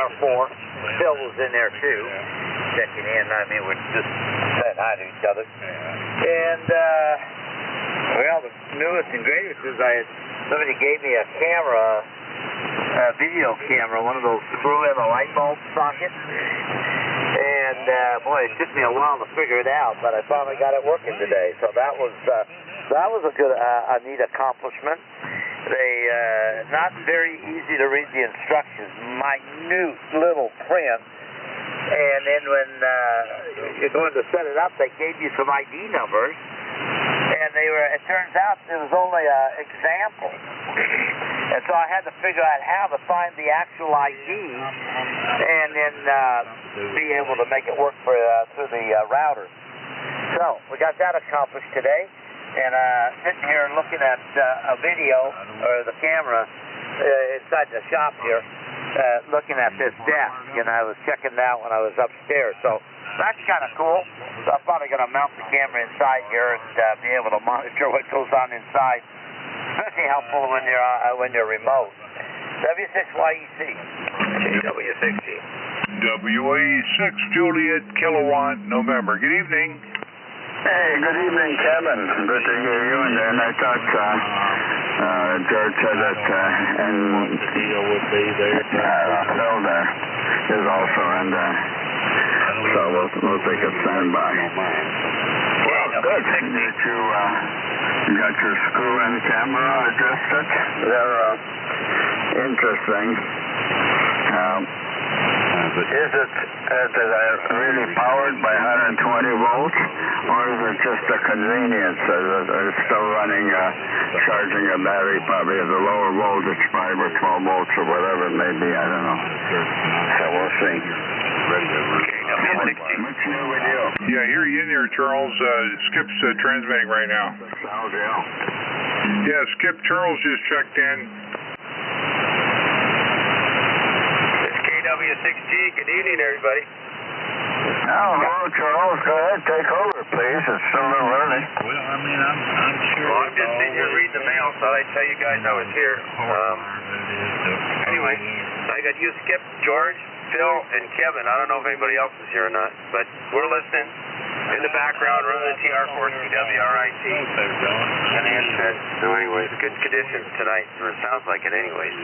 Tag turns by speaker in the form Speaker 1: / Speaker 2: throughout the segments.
Speaker 1: TR4. Phil was in there too, checking in. I mean, we just said hi to each other. And, well, the newest and greatest is somebody gave me a camera, a video camera, one of those screw in the light bulb sockets. And, boy, it took me a while to figure it out, but I finally got it working today. So that was a good, a neat accomplishment. They, not very easy to read the instructions, minute little print. And then when you're going to set it up, they gave you some ID numbers. And it turns out it was only an example. And so I had to figure out how to find the actual ID and then be able to make it work through the router. So we got that accomplished today. And sitting here looking at a video, or the camera, inside the shop here, looking at this desk. And I was checking it out when I was upstairs. So that's kind of cool. So I'm probably going to mount the camera inside here and be able to monitor what goes on inside. Especially helpful when you're remote. W6YEC. W6G.
Speaker 2: WA6 Juliet Kilowatt November. Good evening.
Speaker 3: Hey, good evening, Kevin. Good to hear you. And I thought George said that
Speaker 4: Steel would be there.
Speaker 3: Phil there is also in there. So we'll take a standby. Well, good. Did you got your screw-in camera adjusted? They're interesting. Is it really powered by 120 volts, or is it just a convenience? It's still running, charging a battery probably at a lower voltage, 5 or 12 volts or whatever it may be. I don't know. So we'll see. What's new with you?
Speaker 2: Yeah, you're in there, Charles. Skip's transmitting right now. Yeah, Skip, Charles just checked in.
Speaker 5: W6G, good evening, everybody.
Speaker 3: Oh, hello, Charles. Go ahead, take over, please. It's still a little early.
Speaker 4: Well, I mean, I'm sure.
Speaker 5: Well, I'm just sitting here reading the mail, so I'd tell you guys I was here. Anyway, I got you, Skip, George, Phil, and Kevin. I don't know if anybody else is here or not, but we're listening in the background, running the TR4CWRIT. And the headset. So anyways, good conditions tonight, or it sounds like it anyways.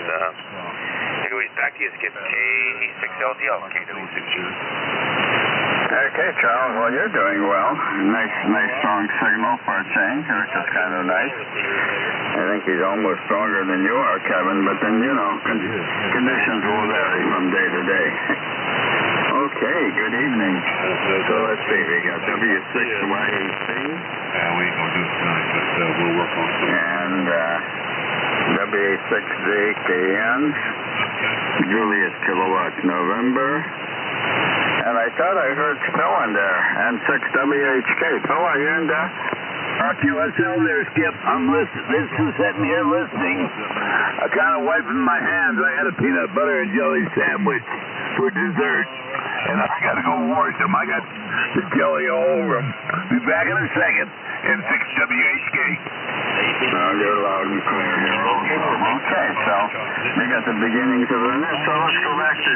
Speaker 5: Anyways, back to you, Skip. K6LGL, KW6G.
Speaker 3: Okay, Charles. Well, you're doing well. Nice strong signal for a change, which is kind of nice. I think he's almost stronger than you are, Kevin, but then, you know, conditions will vary from day to day. Okay, good evening. So let's see, we got W6YEC.
Speaker 2: Yeah, we ain't going to do it tonight, but we'll work on it.
Speaker 3: And W6JKN. Juliet Kilowatt November. And I thought I heard Phil in there. And 6WHK. Phil, are you in there?
Speaker 6: RQSL there, Skip. I'm listening. This is sitting here listening. I'm kind of wiping my hands. I had a peanut butter and jelly sandwich for dessert. And I got to go wash them. I got the jelly all over them. Be back in a second. In 6WHK.
Speaker 3: You're loud and clear here also. Okay, so we got the beginnings of it. So let's go back to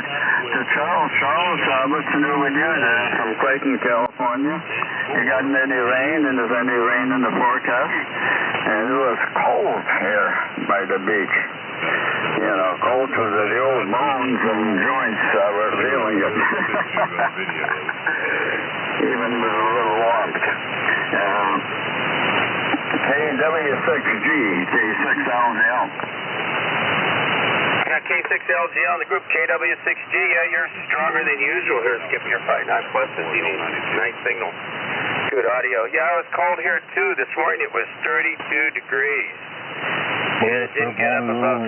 Speaker 3: Charles. Charles, what's new with you there from Clayton, California? You got any rain, and is any rain in the forecast? And it was cold here by the beach. You know, cold to the old bones and joints were feeling it. Even with a little warmth. KW6G, K6LGL.
Speaker 5: Yeah, K6LGL, the group KW6G. Yeah, you're stronger than usual here, Skip. You're 5.9 plus this evening. Nice signal. Good audio. Yeah, I was cold here too. This morning it was 32 degrees. And it didn't get up above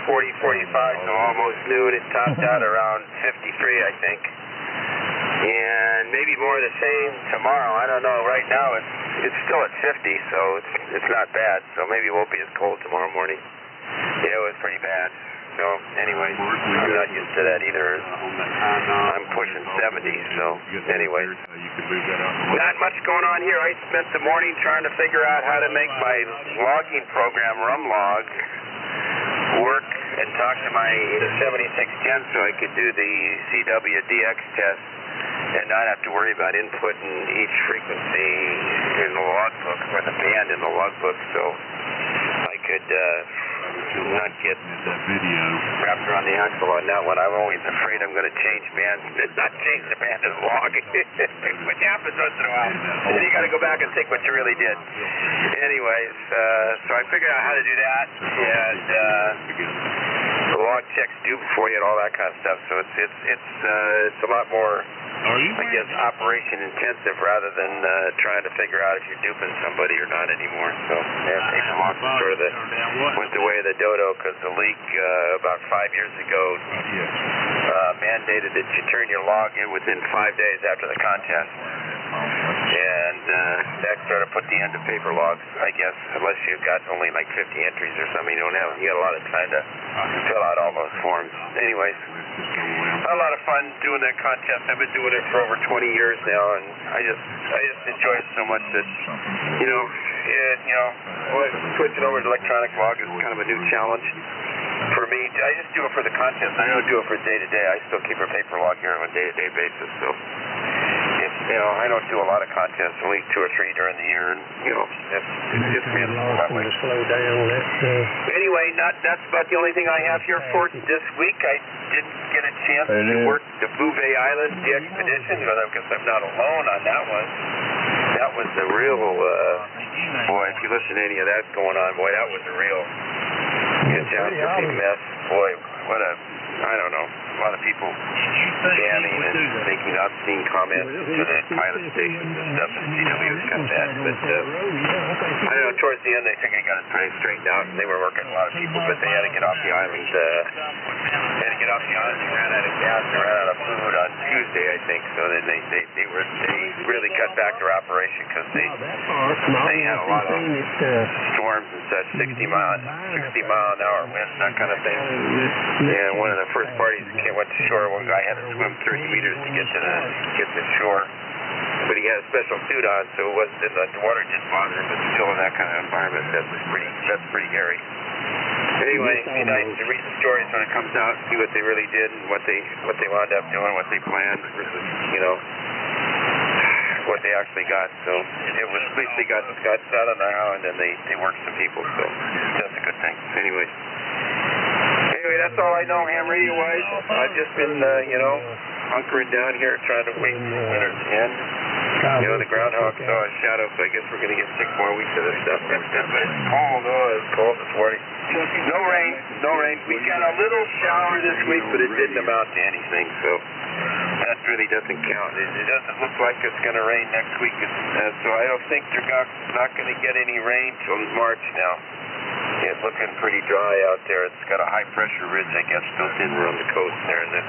Speaker 5: 40, 45, so almost noon. It topped out around 53, I think. And maybe more of the same tomorrow. I don't know. Right now it's still at 50, so it's not bad. So maybe it won't be as cold tomorrow morning. Yeah, it was pretty bad. So anyway, I'm not used to that either. I'm pushing 70, so anyway. Not much going on here. I spent the morning trying to figure out how to make my logging program, Rumlog, work and talk to my 7610 so I could do the CWDX test and not have to worry about inputting each frequency in the logbook or the band in the logbook, so I could not get wrapped around the axle on that one. I'm always afraid I'm going to change bands, not change the band in the log, which happens once in a while. And then you got to go back and think what you really did. Anyways, so I figured out how to do that, and the log checks due for you and all that kind of stuff. So it's a lot more, I guess, operation intensive rather than trying to figure out if you're duping somebody or not anymore. So paper logs is sort of went the way of the dodo, because the league about 5 years ago mandated that you turn your log in within 5 days after the contest. And that sort of put the end to paper logs, I guess, unless you've got only like 50 entries or something. You got a lot of time to fill out all those forms. Anyways, a lot of fun doing that contest. I've been doing it for over 20 years now, and I just enjoy it so much that, switching over to electronic log is kind of a new challenge for me. I just do it for the contest. I don't do it for day-to-day. I still keep a paper log here on a day-to-day basis, so I don't do a lot of contests, only 2 or 3 during the year, and it's just manageable that way. Anyway, that's about the only thing I have here for this week. I didn't get a chance to work the Bouvet Island, the expedition, but I guess I'm not alone on that one. That was a real, boy, if you listen to any of that going on, boy, that was a real catastrophe mess. Boy, what a, I don't know, a lot of people jamming and making obscene comments to the pilot stations and stuff, and CW was kind of bad, but I don't know, towards the end they figured they got it pretty straightened out, and they were working a lot of people, but they had to get off the island, they ran out of gas, they ran out of food on Tuesday, I think, so then they really cut back their operation, because they had a lot of storms and such, 60 mile an hour winds, that kind of thing. And one of the first parties that went to shore, one guy had to swim 30 meters to get to shore, but he had a special suit on, so the water didn't bother him, but still in that kind of environment, that's pretty hairy. Anyway, it'd be nice to read the stories when it comes out, see what they really did and what they wound up doing, what they planned versus, what they actually got. So it was, at least they got out on the island and they worked some people, so that's a good thing. Anyway, that's all I know ham radio wise. I've just been, hunkering down here trying to wait for winter to end. The groundhog saw a shadow, so I guess we're going to get 6 more weeks of this stuff. But it's cold, it's cold this morning. No rain. We got a little shower this week, but it didn't amount to anything, so that really doesn't count. It doesn't look like it's going to rain next week, so I don't think they're not going to get any rain till March now. It's looking pretty dry out there. It's got a high pressure ridge, I guess, built in around the coast there, and it's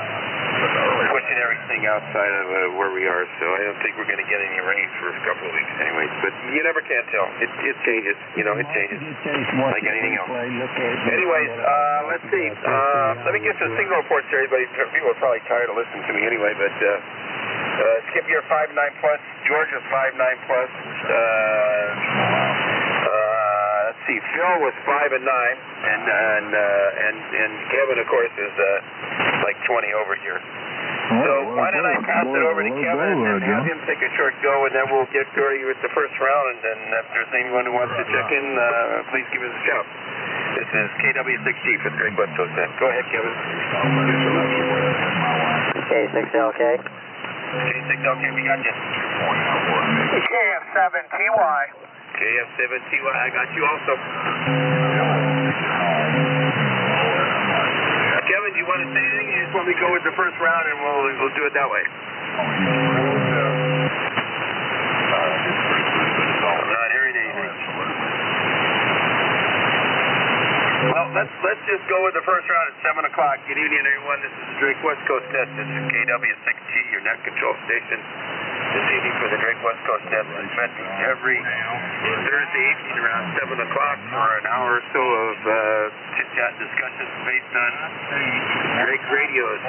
Speaker 5: pushing everything outside of where we are, so I don't think we're going to get any rain for a couple of weeks anyways, but you never can tell. It changes, it changes like anything else. Anyways, let's see. Let me get some signal reports to everybody. People are probably tired of listening to me anyway, but Skip, you're 5.9 plus. Georgia's 5.9 plus. Let's see, Phil was 5 and 9, and Kevin, of course, is like 20 over here. So why don't I pass it over to Kevin and have him take a short go, and then we'll get Dory with the first round, and then if there's anyone who wants to check in, please give us a shout. This is KW6G for the Great West Coast Net. Go ahead, Kevin.
Speaker 7: K6LK.
Speaker 5: K6LK, we got you.
Speaker 7: KF7TY.
Speaker 5: KF7TY, I got you also. Kevin, do you want to say anything? You just want me to go with the first round, and we'll do it that way. I'm not hearing anything. Well, let's just go with the first round at 7 o'clock. Good evening, everyone. This is the Drake West Coast Net. This is KW6G, your net control station. This evening for the Drake West Coast Net. It's meant every Thursday evening around 7 o'clock for an hour or so of chit-chat discussions based on Drake radios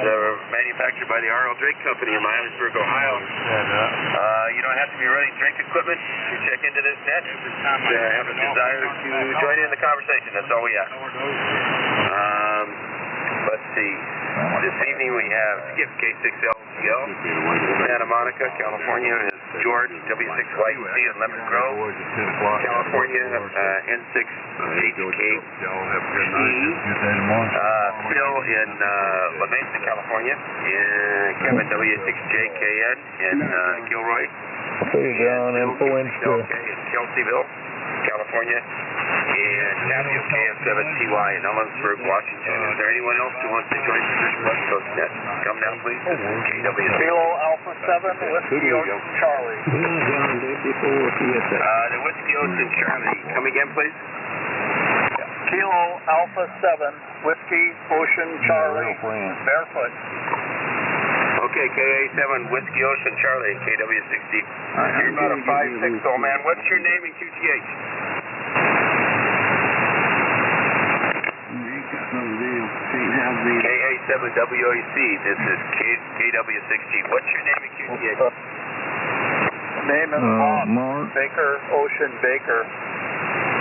Speaker 5: manufactured by the R.L. Drake Company in Miamisburg, Ohio. You don't have to be running Drake equipment to check into this net. Have a desire to join in the conversation. That's all we ask. see. This evening we have Skip K6LGL. Santa Monica, California is George W6YC in Lemon Grove. California, N6HKE. Phil in La Mesa, California. Kevin W6JKN in Gilroy. Okay, in Kelseyville, California. And Navio KF7TY in Ellensburg, Washington. Is there anyone else who wants to join the West Coast Net? Come now, please. This is KW.
Speaker 8: Kilo Alpha 7, Whiskey Ocean Charlie.
Speaker 5: The Whiskey Ocean Charlie. Come again, please.
Speaker 8: Kilo Alpha 7, Whiskey Ocean Charlie. Barefoot.
Speaker 5: Okay, KA7, Whiskey Ocean Charlie, KW60. You're about a 5'6", old man. What's your name and QTH? KA7WAC, this is KW60. What's your name and QTH?
Speaker 8: Name is Mark Baker, Ocean Baker.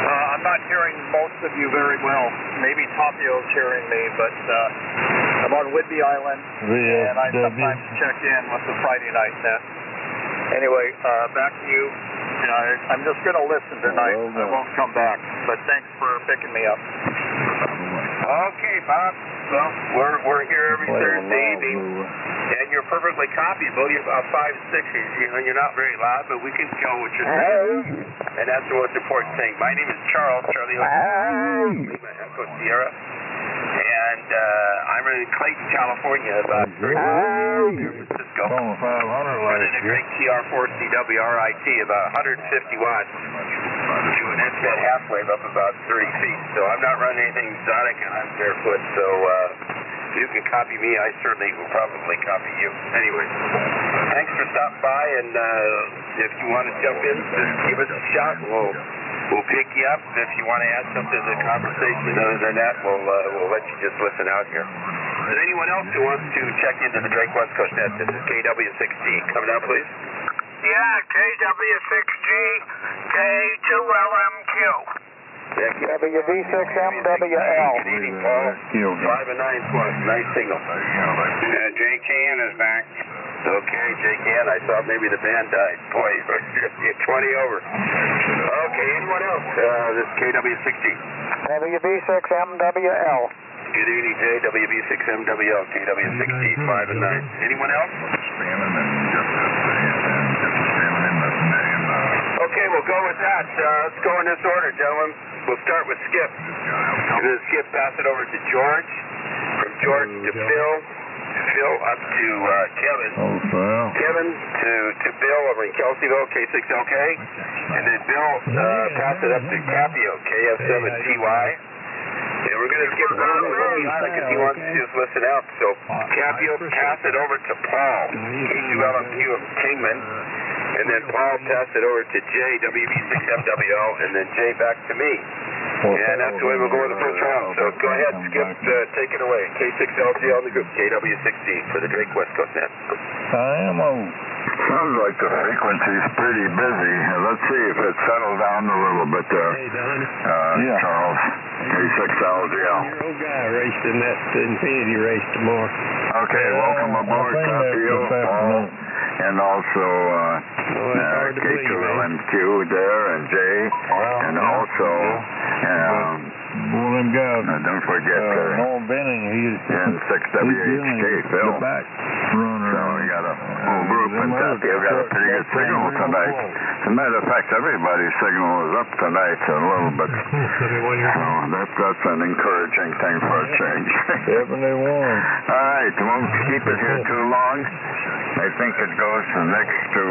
Speaker 8: I'm not hearing most of you very well. Maybe Tapio's hearing me, but I'm on Whidbey Island, and I sometimes check in with the Friday night net. Anyway, back to you. I'm just going to listen tonight. I won't come back, but thanks for picking me up.
Speaker 5: Okay, Bob. Well, we're here every Thursday evening, and you're perfectly copiable. You're about 5'6". You're not very loud, but we can tell what you're saying, and that's the most important thing. My name is Charles, Charlie Echo Sierra, and I'm in Clayton, California, about 30 miles from San Francisco. Running a great TR4CWRIT, about 150 watts. Doing that half-wave up about 30 feet. So I'm not running anything exotic, and I'm barefoot. So if you can copy me, I certainly will probably copy you. Anyway, thanks for stopping by, and if you want to jump in, just give us a shot. We'll pick you up. If you want to add something to the conversation other than that, we'll let you just listen out here. Is there anyone else who wants to check into the Drake West Coast Net? This is KW6G. Come down, please.
Speaker 9: Yeah, KW6G, K2LMQ.
Speaker 7: WB6MWL.
Speaker 5: Good evening, Paul. 5 and 9 plus. Nice signal.
Speaker 2: JKN is back.
Speaker 5: Okay, JKN. I thought maybe the band died. Boy, you're 20 over. Okay, anyone else? This is KW6G.
Speaker 7: WB6MWL.
Speaker 5: Good evening, JWB6MWL, KW6G, 5 and 9. Anyone else? Okay, we'll go with that. Let's go in this order, gentlemen. We'll start with Skip. Then Skip, pass it over to George. From George to Phil. Phil up to Kevin. Kevin to Bill over in Kelseyville, K6LK. And then Bill, pass it up to Capio, KF7TY. And we're going to skip Bob because he wants to just listen out. So Capio, pass it over to Paul, K2LMQ of Kingman. And then Paul passed it over to Jay, WB6FWL, and then Jay back to me. And that's the way we'll go in the first round. So go ahead, Skip, take it away. K6LGL in the group, KW6G for the Drake West Coast Net.
Speaker 3: Sounds like the frequency's pretty busy. Let's see if it settles down a little bit there. Charles, K6LGL.
Speaker 4: Your old guy raced in that Infinity race tomorrow.
Speaker 3: Okay, welcome aboard, Capio, Paul, and also K2LMQ there, and Jay, and also
Speaker 6: One of them guys.
Speaker 3: don't forget
Speaker 6: Noel Benning,
Speaker 3: and 6WHK, Phil. So we got a whole group, and Capio got a pretty good signal tonight. As a matter of fact, everybody's signal is up tonight a little bit. So that's an encouraging thing for a change.
Speaker 6: 71.
Speaker 3: All right, won't keep it here too long. I think it goes next to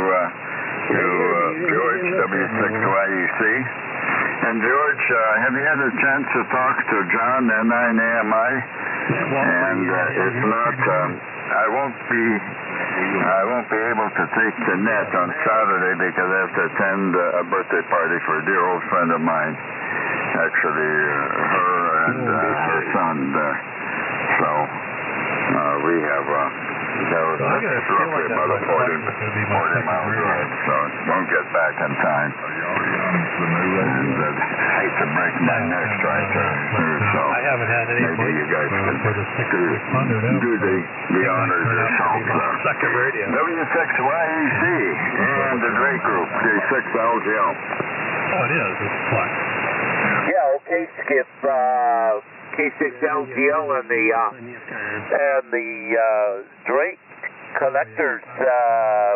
Speaker 3: George, W6YEC. And George, have you had a chance to talk to John, N9AMI? And if not, I won't be able to take the net on Saturday because I have to attend a birthday party for a dear old friend of mine. Actually, her and her son there. So we have roughly about a 40 mile drive, so it won't get back in time. And I hate to break my neck trying to so
Speaker 4: I haven't had any
Speaker 3: maybe you guys can
Speaker 4: for the 6600
Speaker 3: do the honors yourself.
Speaker 4: second radio.
Speaker 3: W6YEC and the Drake Group, K6LGL.
Speaker 4: Oh, it is. It's flat.
Speaker 1: Yeah, okay, Skip. K6LGL and the Drake Collectors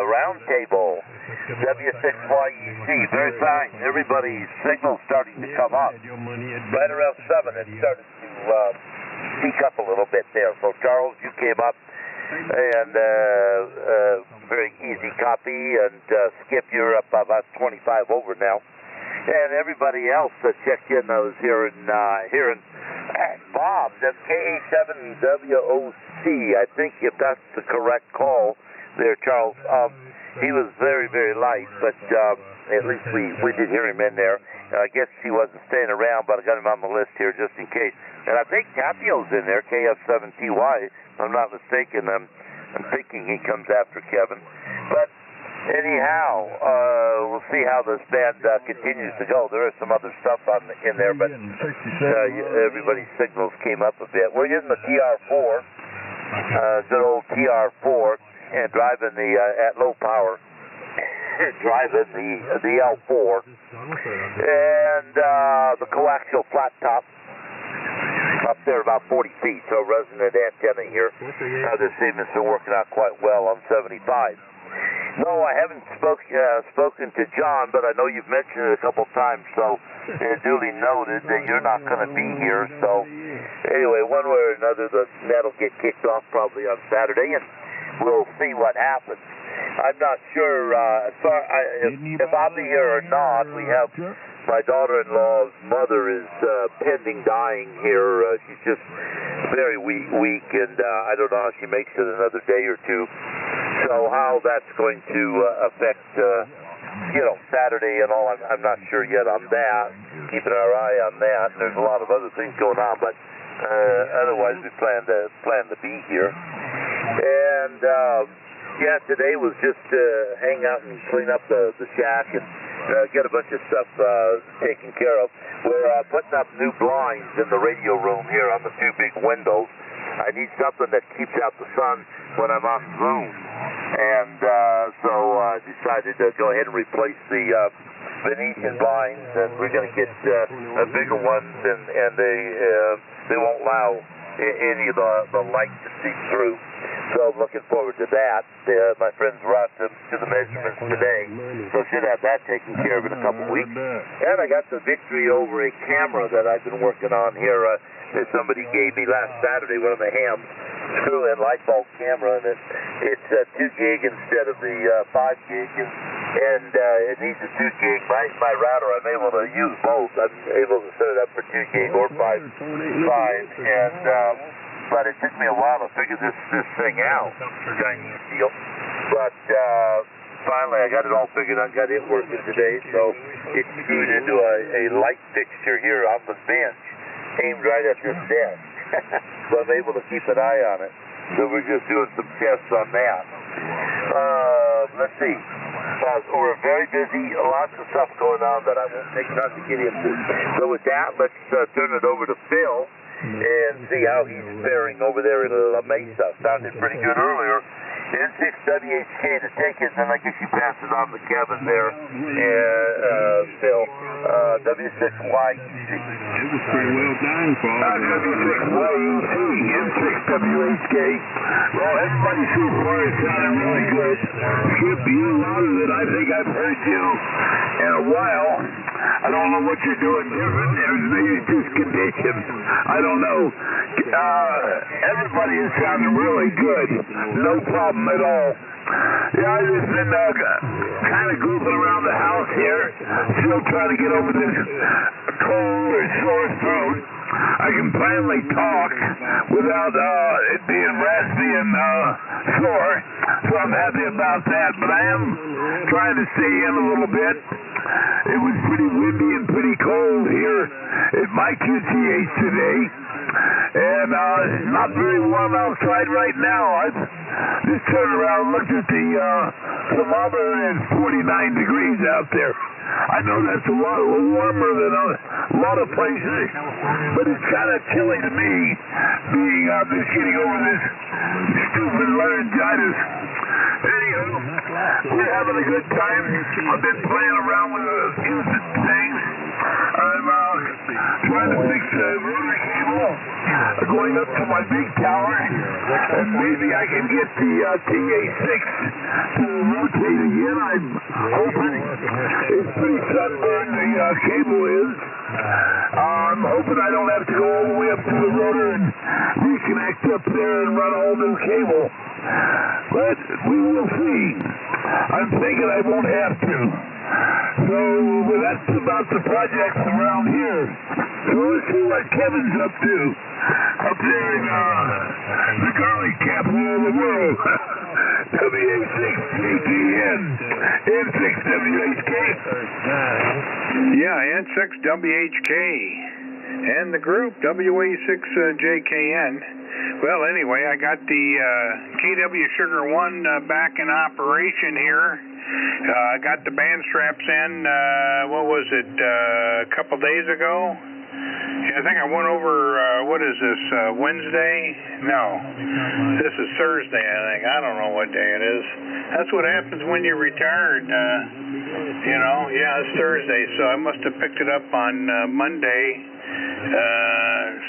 Speaker 1: Roundtable. W6YEC, very fine. Everybody's signal's starting to come up. Right around 7, it started to speak up a little bit there. So, Charles, you came up, and very easy copy. And Skip, you're up about 25 over now. And everybody else that checked in, I was hearing Bob, that's KA7WOC. I think if that's the correct call there, Charles. He was very, very light, but at least we did hear him in there. I guess he wasn't staying around, but I got him on the list here just in case. And I think Tapio's in there, KF7TY, if I'm not mistaken. I'm thinking he comes after Kevin. But anyhow, we'll see how this band continues to go. There is some other stuff in there, but everybody's signals came up a bit. We're using the TR4, good old TR4. And driving at low power, driving the L4, and the coaxial flat top up there about 40 feet, so resonant antenna here. This evening's been working out quite well on 75. No, I haven't spoken to John, but I know you've mentioned it a couple times, so duly noted that you're not going to be here. So anyway, one way or another, the net'll get kicked off probably on Saturday, and we'll see what happens. I'm not sure if I'll be here or not. We have my daughter-in-law's mother is pending dying here. She's just very weak, and I don't know how she makes it another day or two. So how that's going to affect, Saturday and all, I'm not sure yet on that. Keeping our eye on that. There's a lot of other things going on, but otherwise we plan to be here. And today was just hang out and clean up the shack and get a bunch of stuff taken care of. We're putting up new blinds in the radio room here on the two big windows. I need something that keeps out the sun when I'm on Zoom. And so I decided to go ahead and replace the Venetian blinds, and we're going to get bigger ones, and they won't allow any of the light to seep through. So I'm looking forward to that. My friends brought them to the measurements today, so should have that taken care of in a couple weeks. And I got the victory over a camera that I've been working on here. That somebody gave me last Saturday, one of the hams, screw-in light bulb camera, and it's 2 gig instead of the 5 gig, and it needs a 2 gig. My router, I'm able to use both. I'm able to set it up for 2 gig or 5, and but it took me a while to figure this thing out, Chinese deal. But finally, I got it all figured out, got it working today, so it's screwed into a light fixture here on the bench, aimed right at this desk. So I'm able to keep an eye on it. So we're just doing some tests on that. Let's see. We're very busy. Lots of stuff going on that I won't take time to get into. So with that, let's turn it over to Phil and see how he's faring over there in La Mesa. Sounded pretty good earlier. N6WHK to take it, and then I guess you pass it on to Kevin there. Phil, W6YEC.
Speaker 3: It was pretty well done, Paul. W6YEC, N6WHK. Well, everybody so far is sounding really good. Should be louder than I think I've heard you in a while. I don't know what you're doing different. There's maybe just conditions. I don't know. Everybody is sounding really good. No problem at all. Yeah, I've just been kind of goofing around the house here, still trying to get over this cold or sore throat. I can finally talk without it being raspy and sore, so I'm happy about that. But I am trying to stay in a little bit. It was pretty windy and pretty cold here at my QTH today, and it's not very warm outside right now. I just turned around and looked at the thermometer, and it's 49 degrees out there.
Speaker 6: I know that's a lot warmer than a lot of places, but it's kind of chilly to me, being I'm just getting over this stupid laryngitis. Anyhow, we're having a good time. I've been playing around with the things. I'm trying to fix the rotor cable going up to my big tower, and maybe I can get the TA6 to rotate again. I'm hoping. It's pretty sunburned, the cable is. I'm hoping I don't have to go all the way up to the rotor and reconnect up there and run a whole new cable. But we will see. I'm thinking I won't have to. So that's about the projects around here. So let's see what Kevin's up to. Up there in the garlic capital of the world. WA6JKN and 6WHK.
Speaker 2: Yeah, N6WHK. And the group, WA6JKN. Well, anyway, I got the KW Sugar 1 back in operation here. I got the band straps in, what was it, a couple days ago? Yeah, I think I went over, what is this, Wednesday? No, this is Thursday, I think. I don't know what day it is. That's what happens when you're retired, you know. Yeah, it's Thursday, so I must have picked it up on Monday.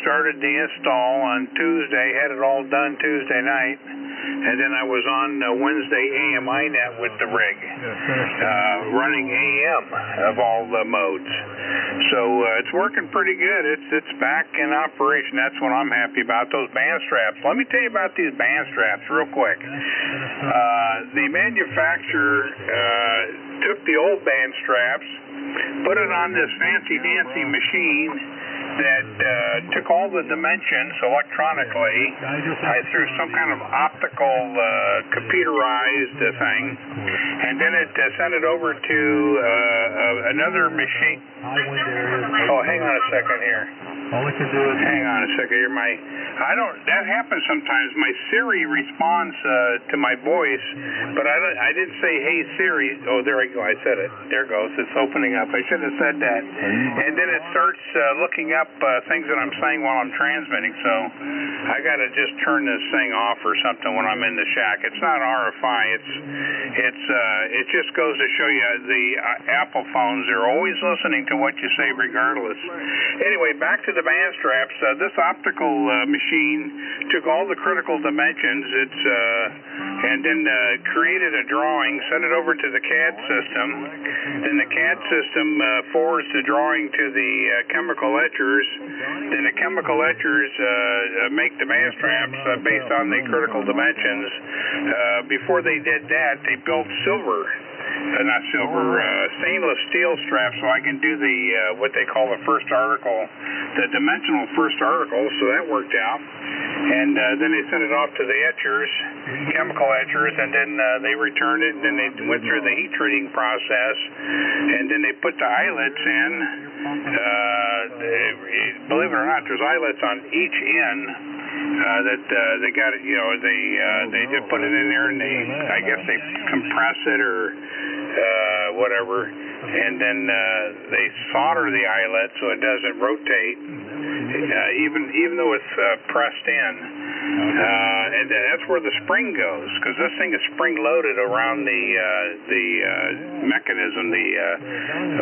Speaker 2: Started the install on Tuesday, had it all done Tuesday night, and then I was on Wednesday AM INET with the rig, running AM of all the modes. So it's working pretty good. It's back in operation. That's what I'm happy about. Those band straps. Let me tell you about these band straps real quick. The manufacturer took the old band straps, put it on this fancy dancy machine that took all the dimensions electronically. I threw some kind of optical computerized thing, and then it sent it over to another machine. Oh, hang on a second here.
Speaker 8: All I can do is...
Speaker 2: Hang on a second here. That happens sometimes. My Siri responds to my voice, but I didn't say, hey Siri. Oh, there I go. I said it. There it goes. It's opening up. I should have said that. And then it starts looking up things that I'm saying while I'm transmitting, so I got to just turn this thing off or something when I'm in the shack. It's not RFI. It just goes to show you the Apple phones, they're always listening to what you say regardless. Anyway, back to the band straps. This optical machine took all the critical dimensions, and then created a drawing, sent it over to the CAD system. Then the CAD system forwards the drawing to the chemical etchers. Then the chemical etchers make the band straps based on the critical dimensions. Before they did that, they built stainless steel straps, so I can do the what they call the first article, the dimensional first article. So that worked out. And then they sent it off to the etchers, chemical etchers, and then they returned it, and then they went through the heat treating process, and then they put the eyelets in. Believe it or not, there's eyelets on each end. That they got it, you know, they just put it in there, and I guess they compress it or whatever, and then they solder the eyelet so it doesn't rotate, even though it's pressed in, and that's where the spring goes, because this thing is spring loaded around the mechanism,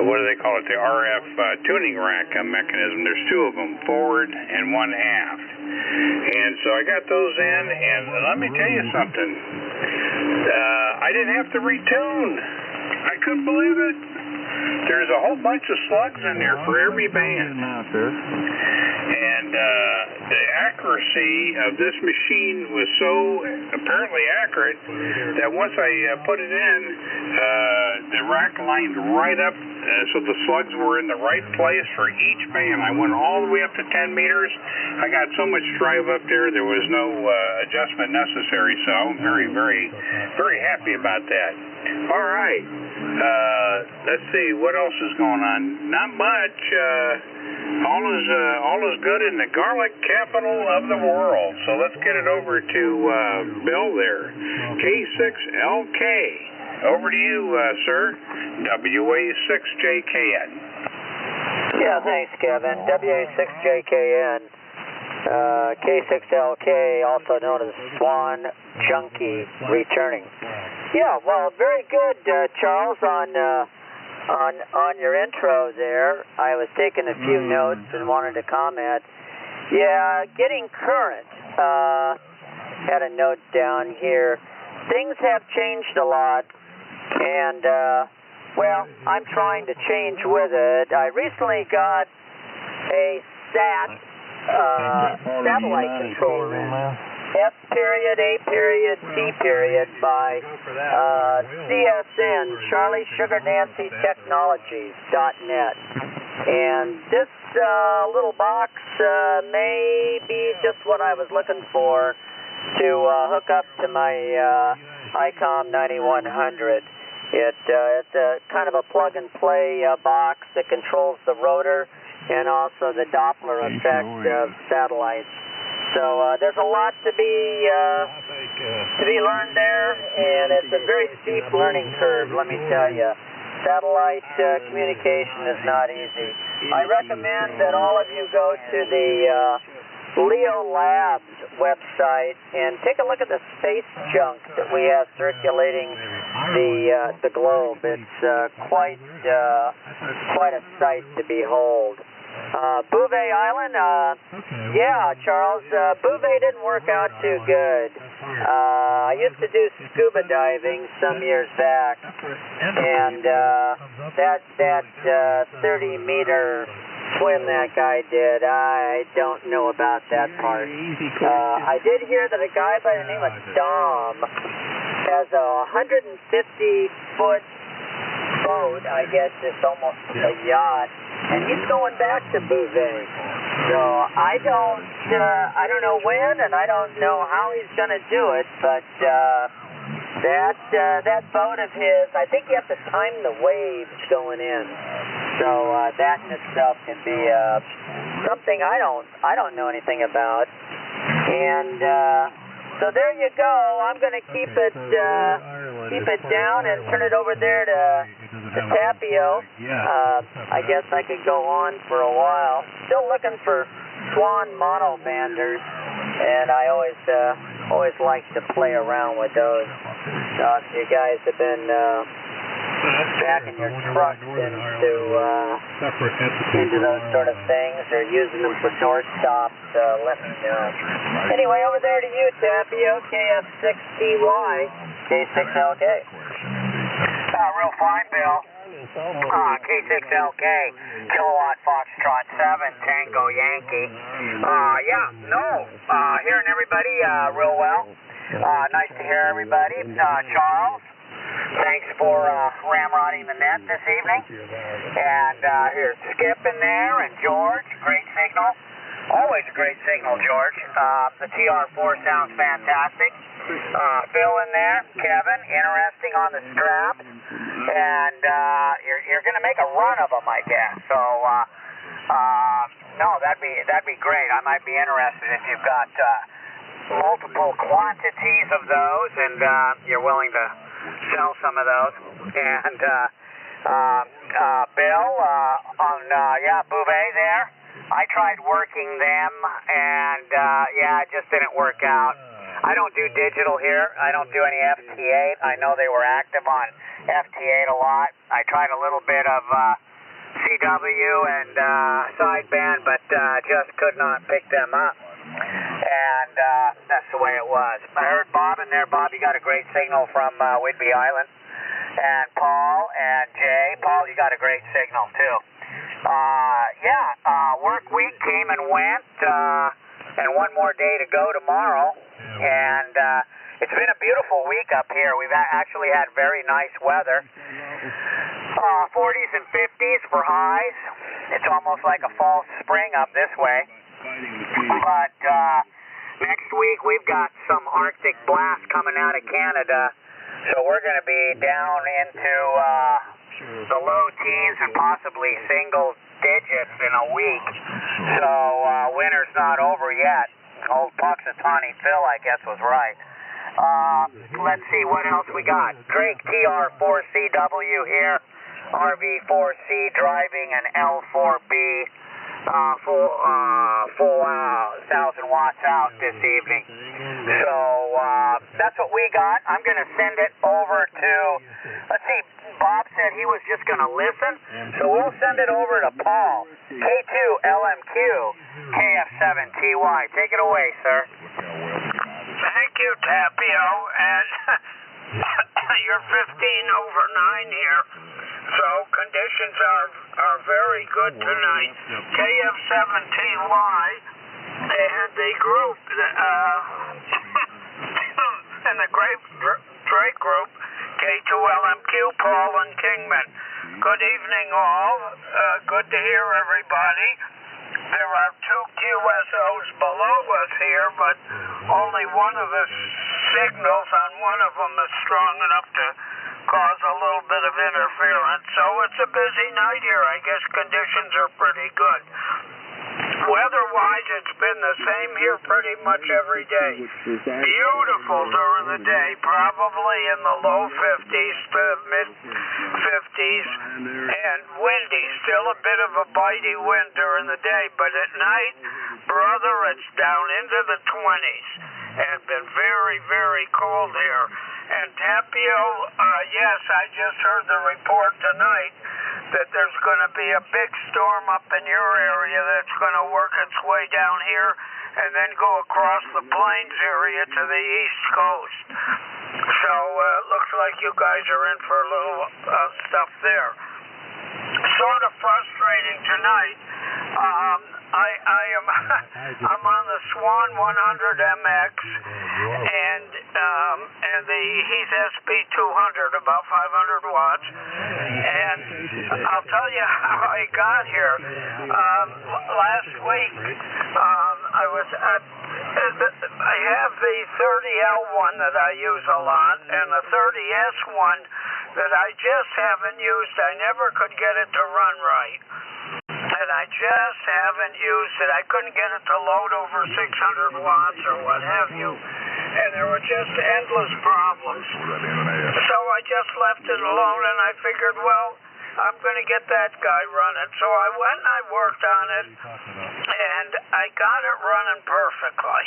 Speaker 2: what do they call it, the RF tuning rack mechanism. There's two of them, forward and one aft. And so I got those in, and let me tell you something. I didn't have to retune. I couldn't believe it. There's a whole bunch of slugs in there for every band. And the accuracy of this machine was so apparently accurate that once I put it in, the rack lined right up, so the slugs were in the right place for each band. I went all the way up to 10 meters. I got so much drive up there, there was no adjustment necessary, so I'm very, very, very happy about that. All right. Let's see, what else is going on? Not much. All is good in the garlic capital of the world. So let's get it over to Bill there. K6LK. Over to you, sir. WA6JKN.
Speaker 7: Yeah, thanks, Kevin. WA6JKN, K6LK, also known as Swan Junkie, returning. Yeah, well, very good, Charles, on your intro there. I was taking a few notes and wanted to comment. Yeah, getting current. Had a note down here. Things have changed a lot, and well, I'm trying to change with it. I recently got a satellite controller in. S period, A period, T period by CSN, Charlie Sugar Nancy Technologies.net. And this little box may be just what I was looking for to hook up to my ICOM 9100. It's a kind of a plug-and-play box that controls the rotor and also the Doppler effect of satellites. So there's a lot to be learned there, and it's a very steep learning curve, let me tell you. Satellite communication is not easy. I recommend that all of you go to the Leo Labs website and take a look at the space junk that we have circulating the globe. It's quite a sight to behold. Bouvet Island, yeah, Charles, Bouvet didn't work out too good. I used to do scuba diving some years back, and that 30-meter swim that guy did, I don't know about that part. I did hear that a guy by the name of Dom has a 150-foot boat, I guess it's almost a yacht, and he's going back to Bouvet. So I don't know when, and I don't know how he's going to do it, but that boat of his, I think you have to time the waves going in. So that in itself can be something I don't know anything about. And so there you go. I'm going to keep it down and turn it over there to Tapio. I guess I could go on for a while. Still looking for Swan monobanders, and I always like to play around with those. So if you guys have been backing your trucks into those sort of things, or using them for door stops, let me know. Anyway, over there to you, Tapio, KF6TY, K6LK.
Speaker 9: Real fine, Bill. K6LK, Kilowatt Foxtrot 7, Tango Yankee. Hearing everybody real well. Nice to hear everybody. Charles, thanks for ramrodding the net this evening. And here's Skip in there, and George, great signal. Always a great signal, George. The TR4 sounds fantastic. Phil in there, Kevin, interesting on the straps. And you're going to make a run of them, I guess. So, no, that'd be great. I might be interested if you've got multiple quantities of those, and you're willing to sell some of those. And Bill, on Bouvet there, I tried working them, and it just didn't work out. I don't do digital here. I don't do any FT8. I know they were active on FT8 a lot. I tried a little bit of CW and sideband, but just could not pick them up. And that's the way it was. I heard Bob in there. Bob, you got a great signal from Whidbey Island. And Paul and Jay. Paul, you got a great signal, too. Work week came and went, and one more day to go tomorrow. And it's been a beautiful week up here. We've actually had very nice weather. 40s and 50s for highs. It's almost like a fall spring up this way. But next week we've got some Arctic blast coming out of Canada. So we're going to be down into the low teens and possibly single digits in a week. So winter's not over yet. Old Puxatawny Phil, I guess, was right. Let's see what else we got. Drake TR4CW here, RV4C driving an L4B, full 1,000 watts out this evening. So that's what we got. I'm going to send it over to, let's see, Bob said he was just going to listen, so we'll send it over to Paul, K2LMQ, KF7TY. Take it away, sir.
Speaker 10: Thank you, Tapio, and you're 15/9 here, so conditions are very good tonight. KF7TY and the group, and the Drake group, K2LMQ, Paul and Kingman. Good evening, all. Good to hear everybody. There are 2 QSOs below us here, but only one of the signals on one of them is strong enough to cause a little bit of interference. So it's a busy night here. I guess conditions are pretty good. Weather-wise, it's been the same here pretty much every day. Beautiful during the day, probably in the low 50s to mid-50s, and windy. Still a bit of a bitey wind during the day, but at night, brother, it's down into the 20s, and been very, very cold here. And Tapio, yes, I just heard the report tonight that there's going to be a big storm up in your area that's going to work its way down here and then go across the plains area to the east coast. So it looks like you guys are in for a little stuff there. Sort of frustrating tonight. I'm on the Swan 100MX, and he's SP200, about 500 watts. And I'll tell you how I got here. Last week, I have the 30L1 that I use a lot, and the 30S1 that I just haven't used. I never could get it to run right. And I just haven't used it. I couldn't get it to load over 600 watts or what have you. And there were just endless problems. So I just left it alone, and I figured, well, I'm going to get that guy running. So I went and I worked on it, and I got it running perfectly.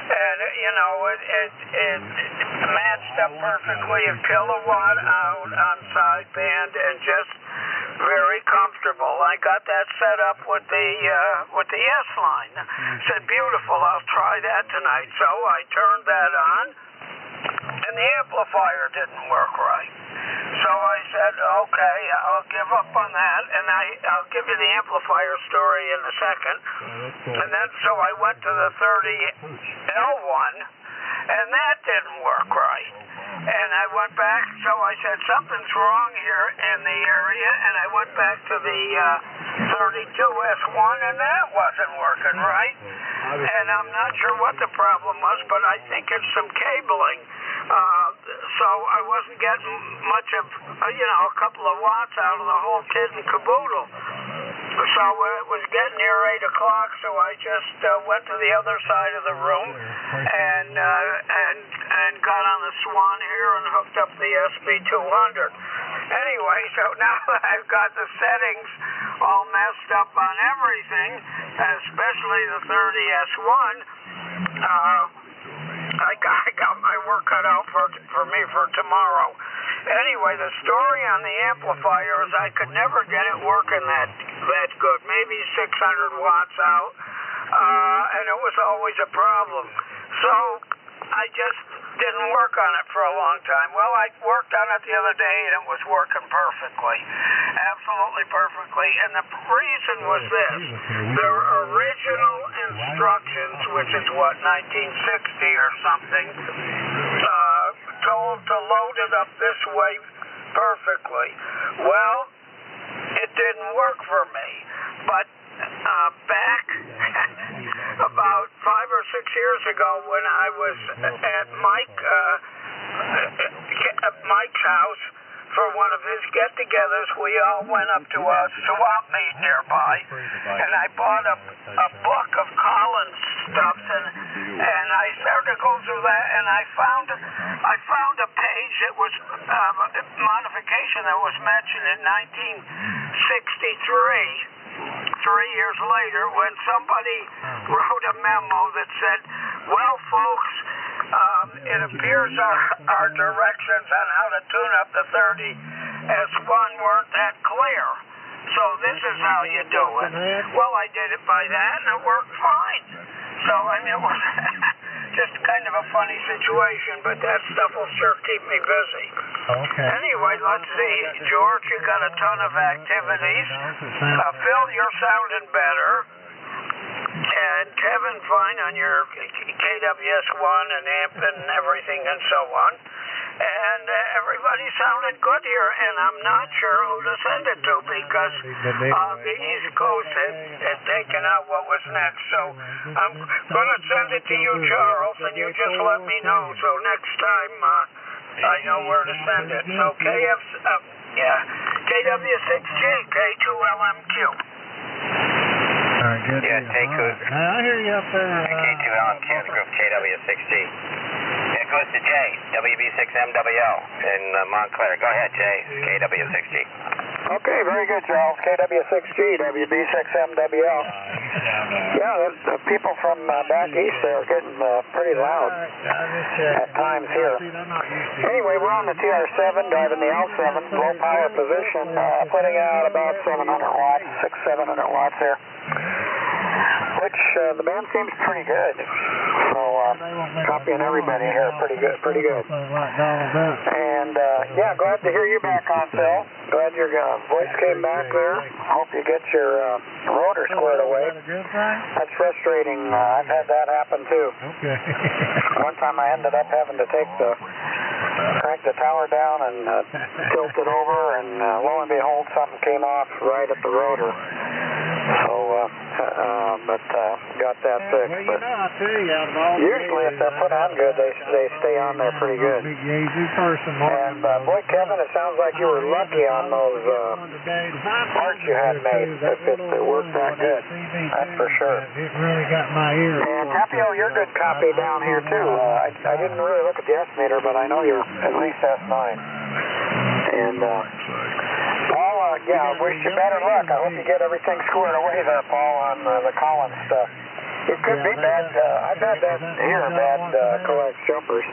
Speaker 10: And, you know, it matched up perfectly, a kilowatt out on sideband, and just very comfortable. I got that set up with the S-line. Said, beautiful, I'll try that tonight. So I turned that on, and the amplifier didn't work right. So I said, okay, I'll give up on that, and I'll give you the amplifier story in a second. And then so I went to the 30L1, and that didn't work right. And I went back, so I said, something's wrong here in the area, and I went back to the 32S1, and that wasn't working right. And I'm not sure what the problem was, but I think it's some cabling. So I wasn't getting much of, a couple of watts out of the whole kit and caboodle. So it was getting near 8 o'clock, so I just went to the other side of the room and got on the Swan here and hooked up the SP200. Anyway, so now that I've got the settings all messed up on everything, especially the 30S1, I got my work cut out for me for tomorrow. Anyway, the story on the amplifier is I could never get it working that good, maybe 600 watts out, and it was always a problem. So I just didn't work on it for a long time. Well, I worked on it the other day, and it was working perfectly, absolutely perfectly. And the reason was this: their original instructions, which is what, 1960 or something, told to load it up this way perfectly. Well, it didn't work for me, but back about 5 or 6 years ago when I was at Mike's house for one of his get-togethers, we all went up to a swap meet nearby, and I bought a book of Collins stuff, and I started to go through that, and I found a page that was modification that was mentioned in 1963. 3 years later, when somebody wrote a memo that said, well, folks, it appears our directions on how to tune up the 30S1 weren't that clear. So this is how you do it. Well, I did it by that, and it worked fine. So, I mean, it was just kind of a funny situation, but that stuff will sure keep me busy.
Speaker 11: Okay.
Speaker 10: Anyway, let's see. George, you got a ton of activities. Phil, you're sounding better. And Kevin, fine on your KWS-1 and amp and everything and so on. And everybody sounded good here, and I'm not sure who to send it to because the East Coast had taken out what was next. So I'm going to send it to you, Charles, and you just let me know. So next time I know where to send it. So KW6G, K2LMQ.
Speaker 11: All right, good.
Speaker 5: Yeah,
Speaker 11: Right. I hear you up there.
Speaker 5: K2LMQ, the group KW6G. It goes to Jay, WB6MWL in Montclair. Go ahead, Jay, KW6G.
Speaker 12: Okay, very good, Charles. KW6G, WB6MWL. Yeah, the people from back east there are getting pretty loud at times here. Anyway, we're on the TR7, driving the L7, low power position, putting out about 700 watts, 600-700 watts there. Which the band seems pretty good. So copying everybody here pretty good. And yeah, glad to hear you back on, Phil. Glad your voice came back there. Hope you get your rotor squared away. That's frustrating. I've had that happen too.
Speaker 11: Okay.
Speaker 12: One time I ended up having to crank the tower down and tilt it over, and lo and behold, something came off right at the rotor. So, but got that fixed.
Speaker 11: Well, you know, I tell you, out of all
Speaker 12: usually if they're put on good, they stay on there pretty good.
Speaker 11: Big easy person,
Speaker 12: and boy, Kevin, it sounds like you were lucky on those parts you had made. If it worked that good, that's for sure.
Speaker 11: It really got my ear.
Speaker 12: And Tapio, you're good copy down here too. I didn't really look at the S-meter, but I know you're at least S9. And Paul, yeah, I wish you better luck. I hope you get everything squared away there, Paul, on the Collins stuff. It could be bad. I've had that here, bad coax jumpers.